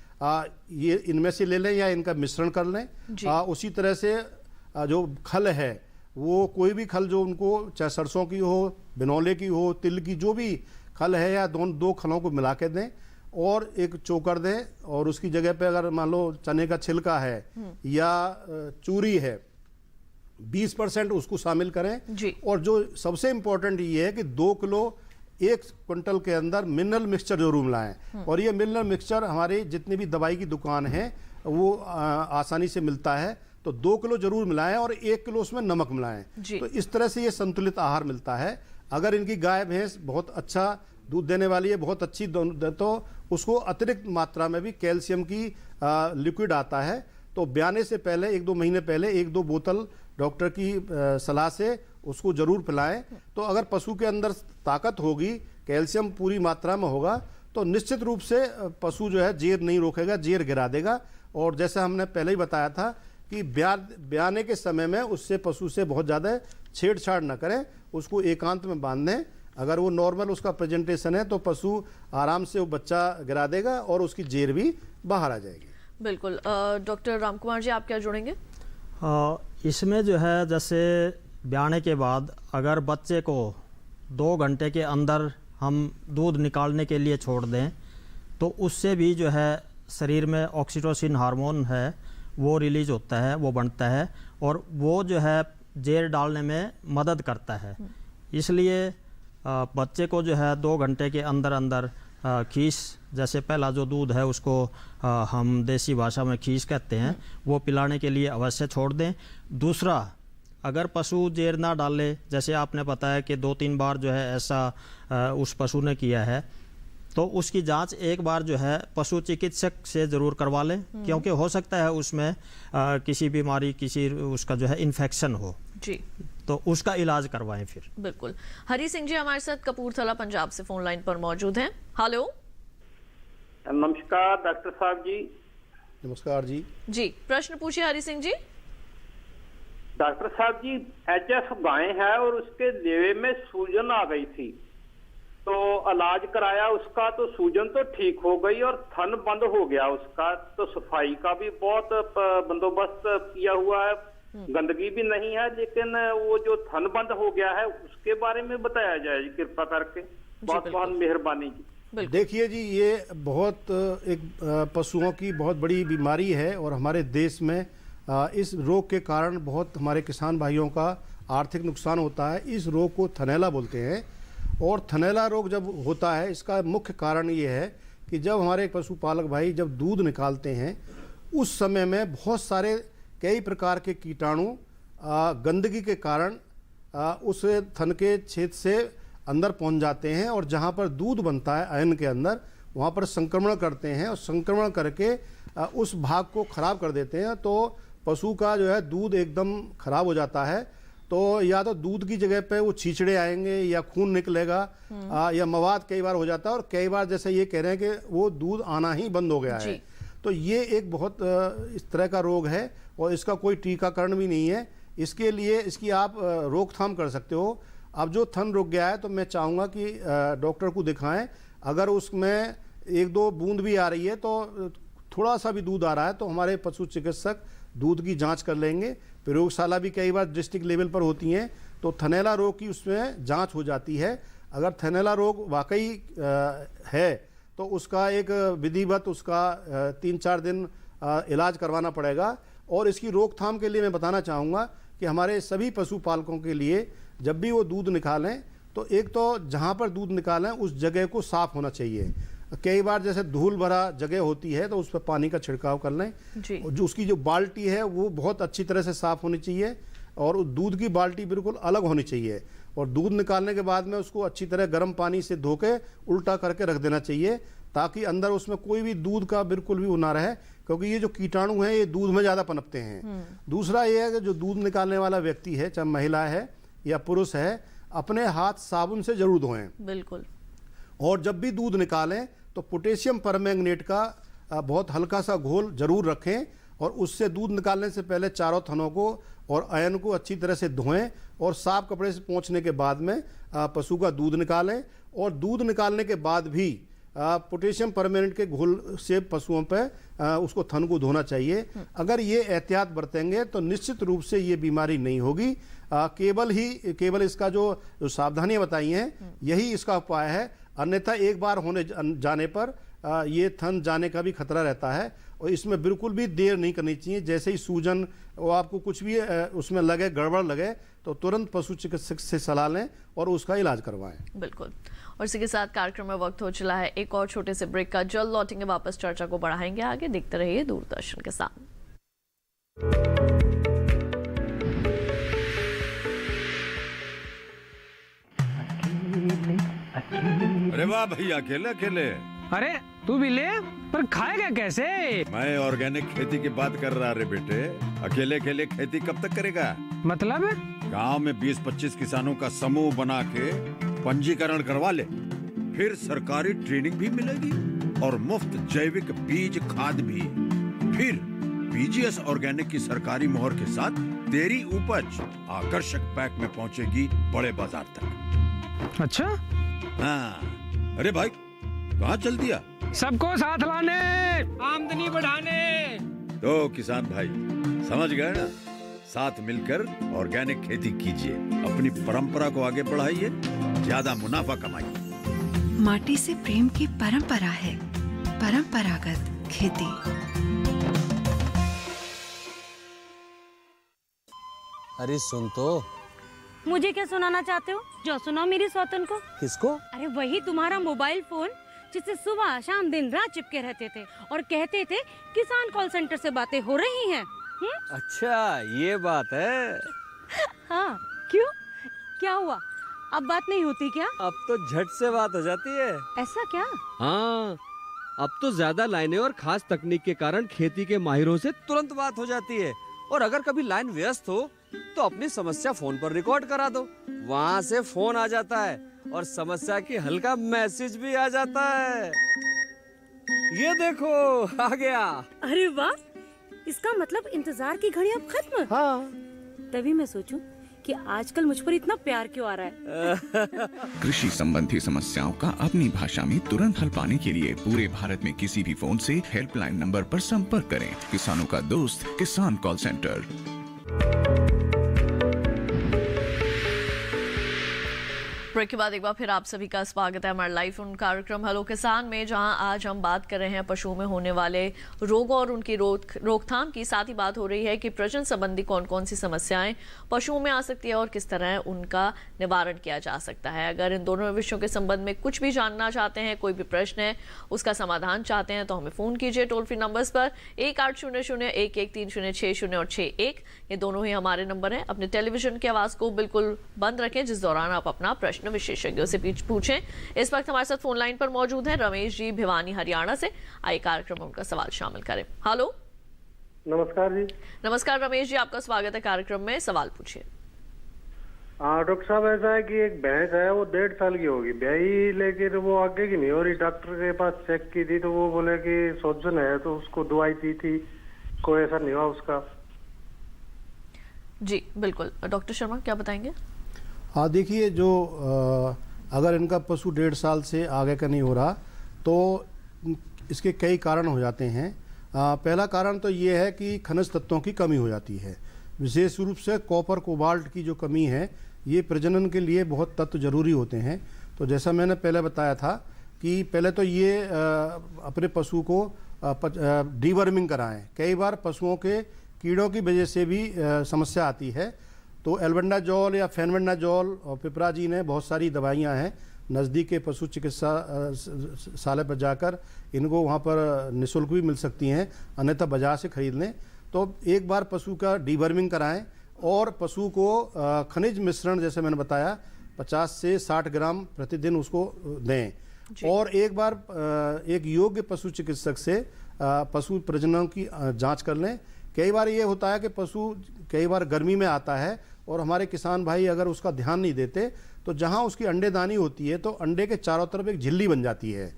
ये इनमें से ले लें या इनका मिश्रण कर लें। उसी तरह से जो खल है वो कोई भी खल जो उनको, चाहे सरसों की हो, बिनौले की हो, तिल की, जो भी खल है या 2 खलों को मिला के दें और एक चोकर दें। और उसकी जगह पे अगर मान लो चने का छिलका है या चूरी है, 20% उसको शामिल करें। और जो सबसे इम्पोर्टेंट ये है कि 2 किलो 1 क्विंटल के अंदर मिनरल मिक्सचर जरूर मिलाएं। और ये मिनरल मिक्सचर हमारे जितनी भी दवाई की दुकान है वो आसानी से मिलता है। तो 2 किलो जरूर मिलाएं और 1 किलो उसमें नमक मिलाएं। तो इस तरह से ये संतुलित आहार मिलता है। अगर इनकी गाय भैंस बहुत अच्छा दूध देने वाली है, बहुत अच्छी, तो उसको अतिरिक्त मात्रा में भी कैल्शियम की लिक्विड आता है। तो ब्याने से पहले 1-2 महीने पहले 1-2 बोतल डॉक्टर की सलाह से उसको जरूर पिलाएं। तो अगर पशु के अंदर ताकत होगी, कैल्शियम पूरी मात्रा में होगा, तो निश्चित रूप से पशु जो है जेर नहीं रोकेगा, जेर गिरा देगा। और जैसे हमने पहले ही बताया था कि ब्याने के समय में उससे पशु से बहुत ज़्यादा छेड़छाड़ न करें, उसको एकांत में बांध दें। अगर वो नॉर्मल उसका प्रेजेंटेशन है तो पशु आराम से वो बच्चा गिरा देगा और उसकी जेर भी बाहर आ जाएगी। बिल्कुल। डॉक्टर रामकुमार जी, आप क्या जोड़ेंगे? इसमें जो है, जैसे ब्याने के बाद अगर बच्चे को 2 घंटे के अंदर हम दूध निकालने के लिए छोड़ दें तो उससे भी जो है शरीर में ऑक्सीटोसिन हार्मोन है वो रिलीज होता है, वो बनता है और वो जो है जेर डालने में मदद करता है। इसलिए बच्चे को जो है 2 घंटे के अंदर अंदर खीस, जैसे पहला जो दूध है उसको हम देसी भाषा में खीस कहते हैं, वो पिलाने के लिए अवश्य छोड़ दें। दूसरा, अगर पशु जेर ना डाले, जैसे आपने बताया कि 2-3 बार जो है ऐसा उस पशु ने किया है, तो उसकी जांच एक बार जो है पशु चिकित्सक से ज़रूर करवा लें, क्योंकि हो सकता है उसमें किसी बीमारी, किसी उसका जो है इन्फेक्शन हो जी, तो उसका इलाज करवाएं फिर। बिल्कुल। हरी सिंह जी हमारे साथ कपूरथला पंजाब से फोन लाइन पर मौजूद हैं। हेलो, नमस्कार डॉक्टर साहब जी। नमस्कार जी। जी, प्रश्न पूछिए हरी सिंह जी। डॉक्टर साहब जी, HF गाय है और उसके लेवे में सूजन आ गई थी, तो इलाज कराया उसका, तो सूजन तो ठीक हो गई और थन बंद हो गया उसका। तो सफाई का भी बहुत बंदोबस्त किया हुआ है, गंदगी भी नहीं है, लेकिन वो जो थन बंद हो गया है उसके बारे में बताया जाए कृपा करके। बहुत बहुत मेहरबानी जी। देखिए जी, ये बहुत एक पशुओं की बहुत बड़ी बीमारी है और हमारे देश में इस रोग के कारण बहुत हमारे किसान भाइयों का आर्थिक नुकसान होता है। इस रोग को थनैला बोलते हैं और थनैला रोग जब होता है, इसका मुख्य कारण ये है कि जब हमारे पशुपालक भाई जब दूध निकालते हैं उस समय में बहुत सारे कई प्रकार के कीटाणु गंदगी के कारण उस थन के छेद से अंदर पहुंच जाते हैं और जहां पर दूध बनता है अयन के अंदर, वहां पर संक्रमण करते हैं और संक्रमण करके उस भाग को खराब कर देते हैं। तो पशु का जो है दूध एकदम खराब हो जाता है। तो या तो दूध की जगह पे वो छींचड़े आएंगे या खून निकलेगा या मवाद कई बार हो जाता है और कई बार जैसे ये कह रहे हैं कि वो दूध आना ही बंद हो गया है। तो ये एक बहुत इस तरह का रोग है और इसका कोई टीकाकरण भी नहीं है। इसके लिए इसकी आप रोकथाम कर सकते हो। अब जो थन रुक गया है तो मैं चाहूँगा कि डॉक्टर को दिखाएं। अगर उसमें 1-2 बूंद भी आ रही है तो थोड़ा सा भी दूध आ रहा है तो हमारे पशु चिकित्सक दूध की जांच कर लेंगे। प्रयोगशाला भी कई बार डिस्ट्रिक्ट लेवल पर होती हैं तो थनैला रोग की उसमें जांच हो जाती है। अगर थनैला रोग वाकई है तो उसका एक विधिवत उसका 3-4 दिन इलाज करवाना पड़ेगा। और इसकी रोकथाम के लिए मैं बताना चाहूँगा कि हमारे सभी पशुपालकों के लिए जब भी वो दूध निकालें तो एक तो जहाँ पर दूध निकालें उस जगह को साफ होना चाहिए। कई बार जैसे धूल भरा जगह होती है तो उस पर पानी का छिड़काव कर लें। जो उसकी जो बाल्टी है वो बहुत अच्छी तरह से साफ होनी चाहिए और दूध की बाल्टी बिल्कुल अलग होनी चाहिए। और दूध निकालने के बाद में उसको अच्छी तरह गर्म पानी से धो के उल्टा करके रख देना चाहिए ताकि अंदर उसमें कोई भी दूध का बिल्कुल भी वो ना रहे, क्योंकि ये जो कीटाणु हैं ये दूध में ज़्यादा पनपते हैं। दूसरा ये है कि जो दूध निकालने वाला व्यक्ति है, चाहे महिला है या पुरुष है, अपने हाथ साबुन से जरूर धोएं। बिल्कुल। और जब भी दूध निकालें तो पोटेशियम परमैंगनेट का बहुत हल्का सा घोल जरूर रखें और उससे दूध निकालने से पहले चारों थनों को और अयन को अच्छी तरह से धोएं और साफ कपड़े से पोंछने के बाद में पशु का दूध निकालें। और दूध निकालने के बाद भी पोटेशियम परमैंगनेट के घोल से पशुओं पर उसको थन को धोना चाहिए। अगर ये एहतियात बरतेंगे तो निश्चित रूप से ये बीमारी नहीं होगी। केवल इसका जो सावधानियां बताई हैं यही इसका उपाय है। अन्यथा एक बार होने जाने पर ये थन जाने का भी खतरा रहता है और इसमें बिल्कुल भी देर नहीं करनी चाहिए। जैसे ही सूजन वो आपको कुछ भी उसमें लगे, गड़बड़ लगे, तो तुरंत पशु चिकित्सक से सलाह लें और उसका इलाज करवाएं। बिल्कुल। और इसी के साथ कार्यक्रम में वक्त हो चला है एक और छोटे से ब्रेक का। जल्द लौटेंगे वापस, चर्चा को बढ़ाएंगे आगे। देखते रहिए दूरदर्शन के साथ। अरे वाह भैया, अकेले अकेले। अरे तू भी ले, पर खाएगा कैसे? मैं ऑर्गेनिक खेती की बात कर रहा रे बेटे। अकेले अकेले खेती कब तक करेगा? मतलब गांव में 20-25 किसानों का समूह बना के पंजीकरण करवा ले, फिर सरकारी ट्रेनिंग भी मिलेगी और मुफ्त जैविक बीज खाद भी। फिर बीजीएस ऑर्गेनिक की सरकारी मोहर के साथ तेरी उपज आकर्षक पैक में पहुंचेगी बड़े बाजार तक। अच्छा? हाँ, अरे भाई कहाँ चल दिया? सबको साथ लाने, आमदनी बढ़ाने। तो किसान भाई समझ गए ना? साथ मिलकर ऑर्गेनिक खेती कीजिए, अपनी परंपरा को आगे बढ़ाइए, ज्यादा मुनाफा कमाइए। माटी से प्रेम की परंपरा है, परंपरागत खेती। अरे सुन तो। मुझे क्या सुनाना चाहते हो? जो सुनाओ मेरी सौतन को। किसको? अरे वही तुम्हारा मोबाइल फोन जिससे सुबह शाम दिन रात चिपके रहते थे और कहते थे किसान कॉल सेंटर से बातें हो रही हैं। अच्छा ये बात है। हाँ क्यों, क्या हुआ? अब बात नहीं होती क्या? अब तो झट से बात हो जाती है। ऐसा क्या? हाँ, अब तो ज्यादा लाइनें और खास तकनीक के कारण खेती के माहिरों से तुरंत बात हो जाती है। और अगर कभी लाइन व्यस्त हो तो अपनी समस्या फोन पर रिकॉर्ड करा दो, वहाँ से फोन आ जाता है और समस्या की हल का मैसेज भी आ जाता है। ये देखो आ गया। अरे वाह, इसका मतलब इंतजार की घड़ी अब खत्म। हाँ। तभी मैं सोचूं कि आजकल मुझ पर इतना प्यार क्यों आ रहा है। कृषि संबंधी समस्याओं का अपनी भाषा में तुरंत हल पाने के लिए पूरे भारत में किसी भी फोन से हेल्पलाइन नंबर पर संपर्क करें। किसानों का दोस्त किसान कॉल सेंटर। ब्रेक के बाद एक बार फिर आप सभी का स्वागत है हमारे लाइव फोन कार्यक्रम हेलो किसान में, जहां आज हम बात कर रहे हैं पशुओं में होने वाले रोगों और उनकी रोकथाम की। साथ ही बात हो रही है कि प्रजनन संबंधी कौन कौन सी समस्याएं पशुओं में आ सकती है और किस तरह उनका निवारण किया जा सकता है। अगर इन दोनों विषयों के संबंध में कुछ भी जानना चाहते हैं, कोई भी प्रश्न है, उसका समाधान चाहते हैं, तो हमें फोन कीजिए टोल फ्री नंबर्स पर 1800-113060 और 61। ये दोनों ही हमारे नंबर हैं। अपने टेलीविजन की आवाज को बिल्कुल बंद रखें जिस दौरान आप अपना प्रश्न विशेषज्ञों से पूछें। इस वक्त हमारे साथ फोन लाइन पर मौजूद हैं रमेश जी भिवानी हरियाणा से। आइए कार्यक्रम में उनका सवाल शामिल करें। हेलो, नमस्कार जी। नमस्कार रमेश जी, आपका स्वागत है कार्यक्रम में। सवाल पूछिए। हाँ डॉक्टर साहब, ऐसा है कि एक भैंस है, वो 1.5 साल की होगी ब्याई, लेकिन वो आगे की नहीं हो रही। डॉक्टर के पास चेक की थी तो वो बोले कि सोजन है, तो उसको दवाई दी थी, कोई ऐसा नहीं हुआ उसका। जी बिल्कुल, डॉक्टर शर्मा क्या बताएंगे? हाँ देखिए, जो अगर इनका पशु 1.5 साल से आगे का नहीं हो रहा तो इसके कई कारण हो जाते हैं। पहला कारण तो ये है कि खनिज तत्वों की कमी हो जाती है। विशेष रूप से कॉपर कोबाल्ट की जो कमी है, ये प्रजनन के लिए बहुत तत्व जरूरी होते हैं। तो जैसा मैंने पहले बताया था कि पहले तो ये अपने पशु को डीवर्मिंग कराएं। कई बार पशुओं के कीड़ों की वजह से भी समस्या आती है, तो एल्बेंडाजोल या फेनबेंडाजोल और पिपराजीन है, बहुत सारी दवाइयां हैं। नज़दीक के पशु चिकित्सालय पर जाकर इनको वहाँ पर निःशुल्क भी मिल सकती हैं, अन्यथा बाजार से खरीद लें। तो एक बार पशु का डीवर्मिंग कराएं और पशु को खनिज मिश्रण जैसे मैंने बताया 50 से 60 ग्राम प्रतिदिन उसको दें। और एक बार एक योग्य पशु चिकित्सक से पशु प्रजनन की जांच कर लें। कई बार ये होता है कि पशु कई बार गर्मी में आता है और हमारे किसान भाई अगर उसका ध्यान नहीं देते तो जहां उसकी अंडेदानी होती है तो अंडे के चारों तरफ एक झिल्ली बन जाती है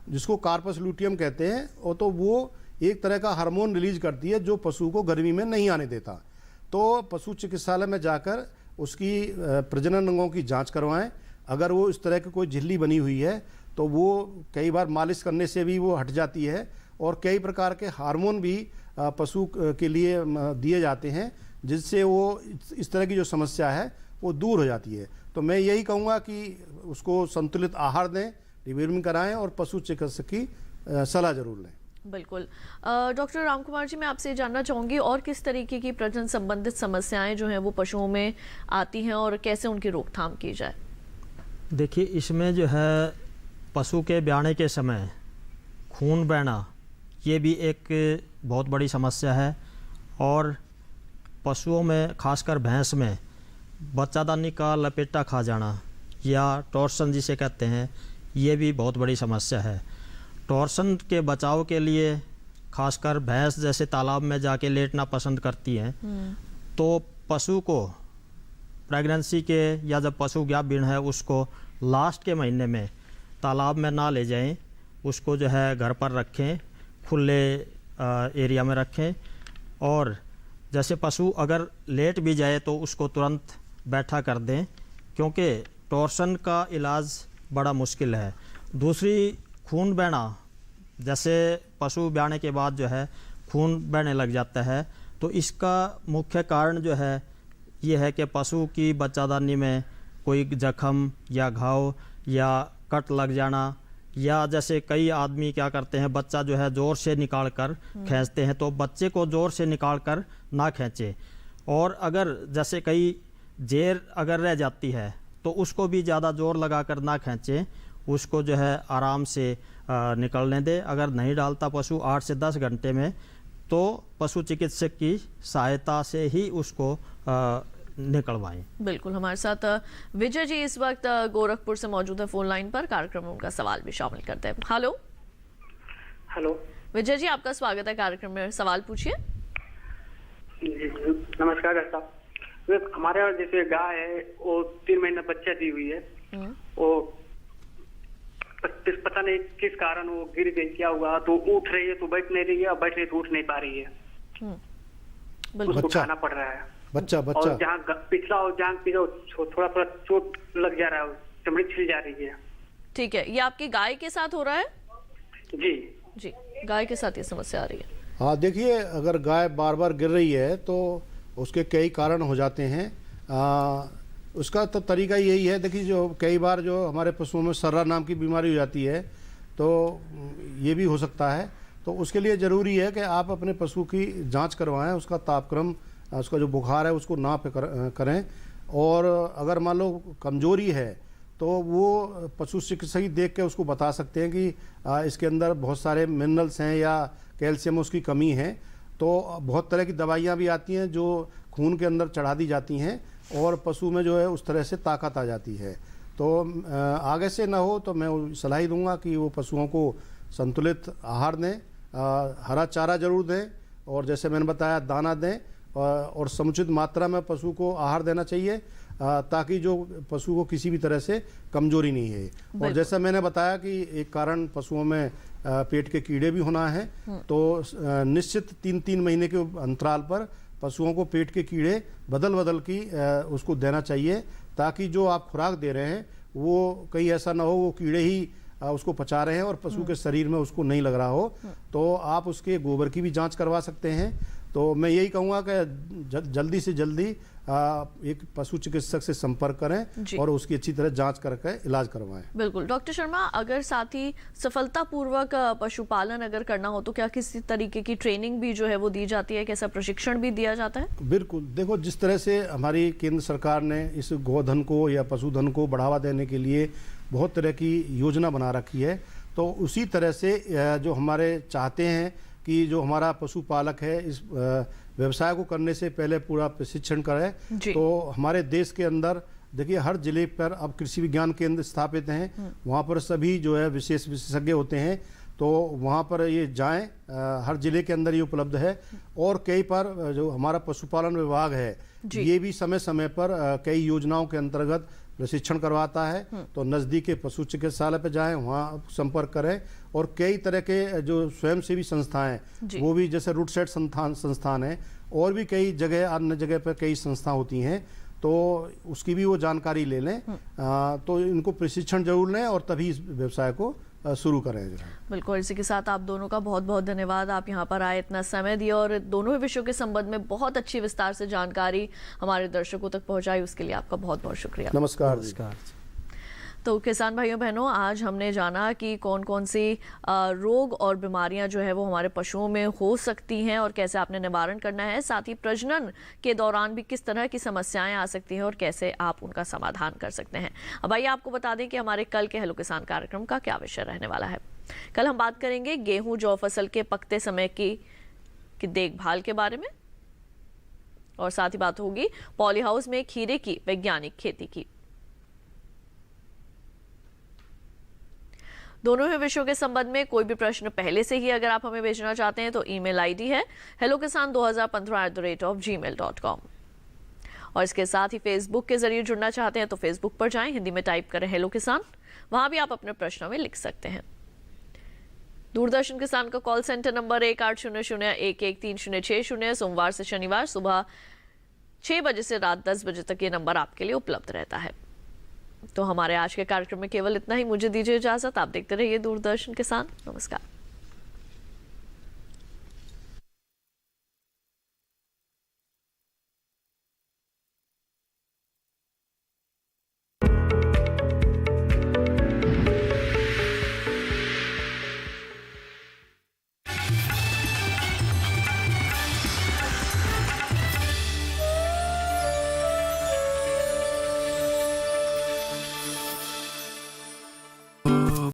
जिसको कार्पस लूटियम कहते हैं, और तो वो एक तरह का हार्मोन रिलीज करती है जो पशु को गर्मी में नहीं आने देता। तो पशु चिकित्सालय में जाकर उसकी प्रजनन अंगों की जांच करवाएं। अगर वो इस तरह की कोई झिल्ली बनी हुई है तो वो कई बार मालिश करने से भी वो हट जाती है, और कई प्रकार के हार्मोन भी पशु के लिए दिए जाते हैं जिससे वो इस तरह की जो समस्या है वो दूर हो जाती है। तो मैं यही कहूँगा कि उसको संतुलित आहार दें, डिवर्मिंग कराएं और पशु चिकित्सक की सलाह जरूर लें। बिल्कुल। डॉक्टर राम कुमार जी, मैं आपसे जानना चाहूँगी और किस तरीके की प्रजनन संबंधित समस्याएं जो हैं वो पशुओं में आती हैं और कैसे उनकी रोकथाम की जाए? देखिए, इसमें जो है पशु के ब्याने के समय खून बहना ये भी एक बहुत बड़ी समस्या है, और पशुओं में खासकर भैंस में बच्चादानी का लपेटा खा जाना या टॉर्सन जिसे कहते हैं, ये भी बहुत बड़ी समस्या है। टॉर्सन के बचाव के लिए खासकर भैंस जैसे तालाब में जाके लेटना पसंद करती हैं, तो पशु को प्रेगनेंसी के या जब पशु गाभिन है उसको लास्ट के महीने में तालाब में ना ले जाएं, उसको जो है घर पर रखें, खुले एरिया में रखें। और जैसे पशु अगर लेट भी जाए तो उसको तुरंत बैठा कर दें, क्योंकि टॉर्सन का इलाज बड़ा मुश्किल है। दूसरी, खून बहना, जैसे पशु ब्याने के बाद जो है खून बहने लग जाता है, तो इसका मुख्य कारण जो है ये है कि पशु की बच्चादानी में कोई जख्म या घाव या कट लग जाना, या जैसे कई आदमी क्या करते हैं, बच्चा जो है ज़ोर से निकाल कर खींचते हैं, तो बच्चे को ज़ोर से निकाल कर ना खींचे। और अगर जैसे कई जेर अगर रह जाती है तो उसको भी ज़्यादा ज़ोर लगा कर ना खींचे, उसको जो है आराम से निकलने दे। अगर नहीं डालता पशु 8 से 10 घंटे में, तो पशु चिकित्सक की सहायता से ही उसको निकलवाएं। बिल्कुल, हमारे साथ विजय जी इस वक्त गोरखपुर से मौजूद है फोन लाइन पर। कार्यक्रम में उनका सवाल भी शामिल करते हैं। हेलो हेलो विजय जी, आपका स्वागत है कार्यक्रम में, सवाल पूछिए। नमस्कार डॉक्टर साहब। हमारे यहाँ जैसे गाय है, वो 3 महीना बच्चा दी हुई है, वो पता नहीं किस कारण वो गिर गई, क्या हुआ, तो उठ रही है तो बैठ नहीं रही है, और बैठ रही तो उठ नहीं पा रही है, उसको उठाना पड़ रहा है। बच्चा और जहाँ पिछला और जहाँ थोड़ा थोड़ा चोट लग जा रहा है, चमड़ी छिल जा रही है। ठीक है, ये आपकी गाय के साथ हो रहा है? जी जी, गाय के साथ ये समस्या आ रही है। हाँ, देखिए, अगर गाय बार बार गिर रही है तो उसके कई कारण हो जाते हैं। उसका तो तरीका यही है, देखिए, जो कई बार जो हमारे पशुओं में सर्रा नाम की बीमारी हो जाती है, तो ये भी हो सकता है। तो उसके लिए ज़रूरी है कि आप अपने पशु की जांच करवाएं, उसका तापक्रम, उसका जो बुखार है उसको नाप करें। और अगर मान लो कमजोरी है तो वो पशु चिकित्सक ही देख के उसको बता सकते हैं कि इसके अंदर बहुत सारे मिनरल्स हैं या कैल्शियम उसकी कमी है। तो बहुत तरह की दवाइयाँ भी आती हैं जो खून के अंदर चढ़ा दी जाती हैं और पशु में जो है उस तरह से ताकत आ जाती है। तो आगे से ना हो तो मैं सलाह ही दूंगा कि वो पशुओं को संतुलित आहार दें, हरा चारा जरूर दें, और जैसे मैंने बताया दाना दें, और समुचित मात्रा में पशु को आहार देना चाहिए, ताकि जो पशु को किसी भी तरह से कमजोरी नहीं है। और जैसा मैंने बताया कि एक कारण पशुओं में पेट के कीड़े भी होना है, तो निश्चित 3-3 महीने के अंतराल पर पशुओं को पेट के कीड़े बदल बदल की उसको देना चाहिए, ताकि जो आप खुराक दे रहे हैं वो कहीं ऐसा ना हो वो कीड़े ही उसको पचा रहे हैं और पशु के शरीर में उसको नहीं लग रहा हो। तो आप उसके गोबर की भी जांच करवा सकते हैं। तो मैं यही कहूँगा कि जल्दी से जल्दी एक पशु चिकित्सक से संपर्क करें और उसकी अच्छी तरह जांच करके इलाज करवाएं। बिल्कुल डॉक्टर शर्मा, अगर साथ ही सफलतापूर्वक पशुपालन अगर करना हो तो क्या किसी तरीके की ट्रेनिंग भी जो है वो दी जाती है, कैसा प्रशिक्षण भी दिया जाता है? बिल्कुल, देखो, जिस तरह से हमारी केंद्र सरकार ने इस गोधन को या पशुधन को बढ़ावा देने के लिए बहुत तरह की योजना बना रखी है, तो उसी तरह से जो हमारे चाहते हैं कि जो हमारा पशुपालक है इस व्यवसाय को करने से पहले पूरा प्रशिक्षण करे। तो हमारे देश के अंदर देखिए हर जिले पर अब कृषि विज्ञान केंद्र स्थापित हैं, वहाँ पर सभी जो है विशेषज्ञ होते हैं, तो वहाँ पर ये जाएं, हर जिले के अंदर ये उपलब्ध है। और कई पर जो हमारा पशुपालन विभाग है ये भी समय समय पर कई योजनाओं के अंतर्गत प्रशिक्षण करवाता है। तो नज़दीक के पशु चिकित्सालय पर जाएं, वहाँ संपर्क करें। और कई तरह के जो स्वयंसेवी संस्थाएं वो भी, जैसे रूटसेट संस्थान है, और भी कई जगह अन्य जगह पर कई संस्था होती हैं, तो उसकी भी वो जानकारी ले लें। तो इनको प्रशिक्षण जरूर लें और तभी इस व्यवसाय को शुरू करें। बिल्कुल, इसी के साथ आप दोनों का बहुत बहुत धन्यवाद, आप यहाँ पर आए, इतना समय दिया और दोनों ही विषयों के संबंध में बहुत अच्छी विस्तार से जानकारी हमारे दर्शकों तक पहुँचाई, उसके लिए आपका बहुत बहुत शुक्रिया। नमस्कार। तो किसान भाइयों बहनों, आज हमने जाना कि कौन कौन सी रोग और बीमारियां जो है वो हमारे पशुओं में हो सकती हैं और कैसे आपने निवारण करना है, साथ ही प्रजनन के दौरान भी किस तरह की समस्याएं आ सकती हैं और कैसे आप उनका समाधान कर सकते हैं। अब आइए आपको बता दें कि हमारे कल के हेलो किसान कार्यक्रम का क्या विषय रहने वाला है। कल हम बात करेंगे गेहूं जौ फसल के पकते समय की देखभाल के बारे में, और साथ ही बात होगी पॉली हाउस में खीरे की वैज्ञानिक खेती की। दोनों ही विषयों के संबंध में कोई भी प्रश्न पहले से ही अगर आप हमें भेजना चाहते हैं तो ईमेल आईडी है hellokisan2015@gmail.com। और इसके साथ ही फेसबुक के जरिए जुड़ना चाहते हैं तो फेसबुक पर जाएं, हिंदी में टाइप करें हेलो किसान, वहां भी आप अपने प्रश्नों में लिख सकते हैं। दूरदर्शन किसान का कॉल सेंटर नंबर 1800-113060 सोमवार से शनिवार सुबह 6 बजे से रात 10 बजे तक ये नंबर आपके लिए उपलब्ध रहता है। तो हमारे आज के कार्यक्रम में केवल इतना ही। मुझे दीजिए इजाजत। आप देखते रहिए दूरदर्शन किसान। नमस्कार।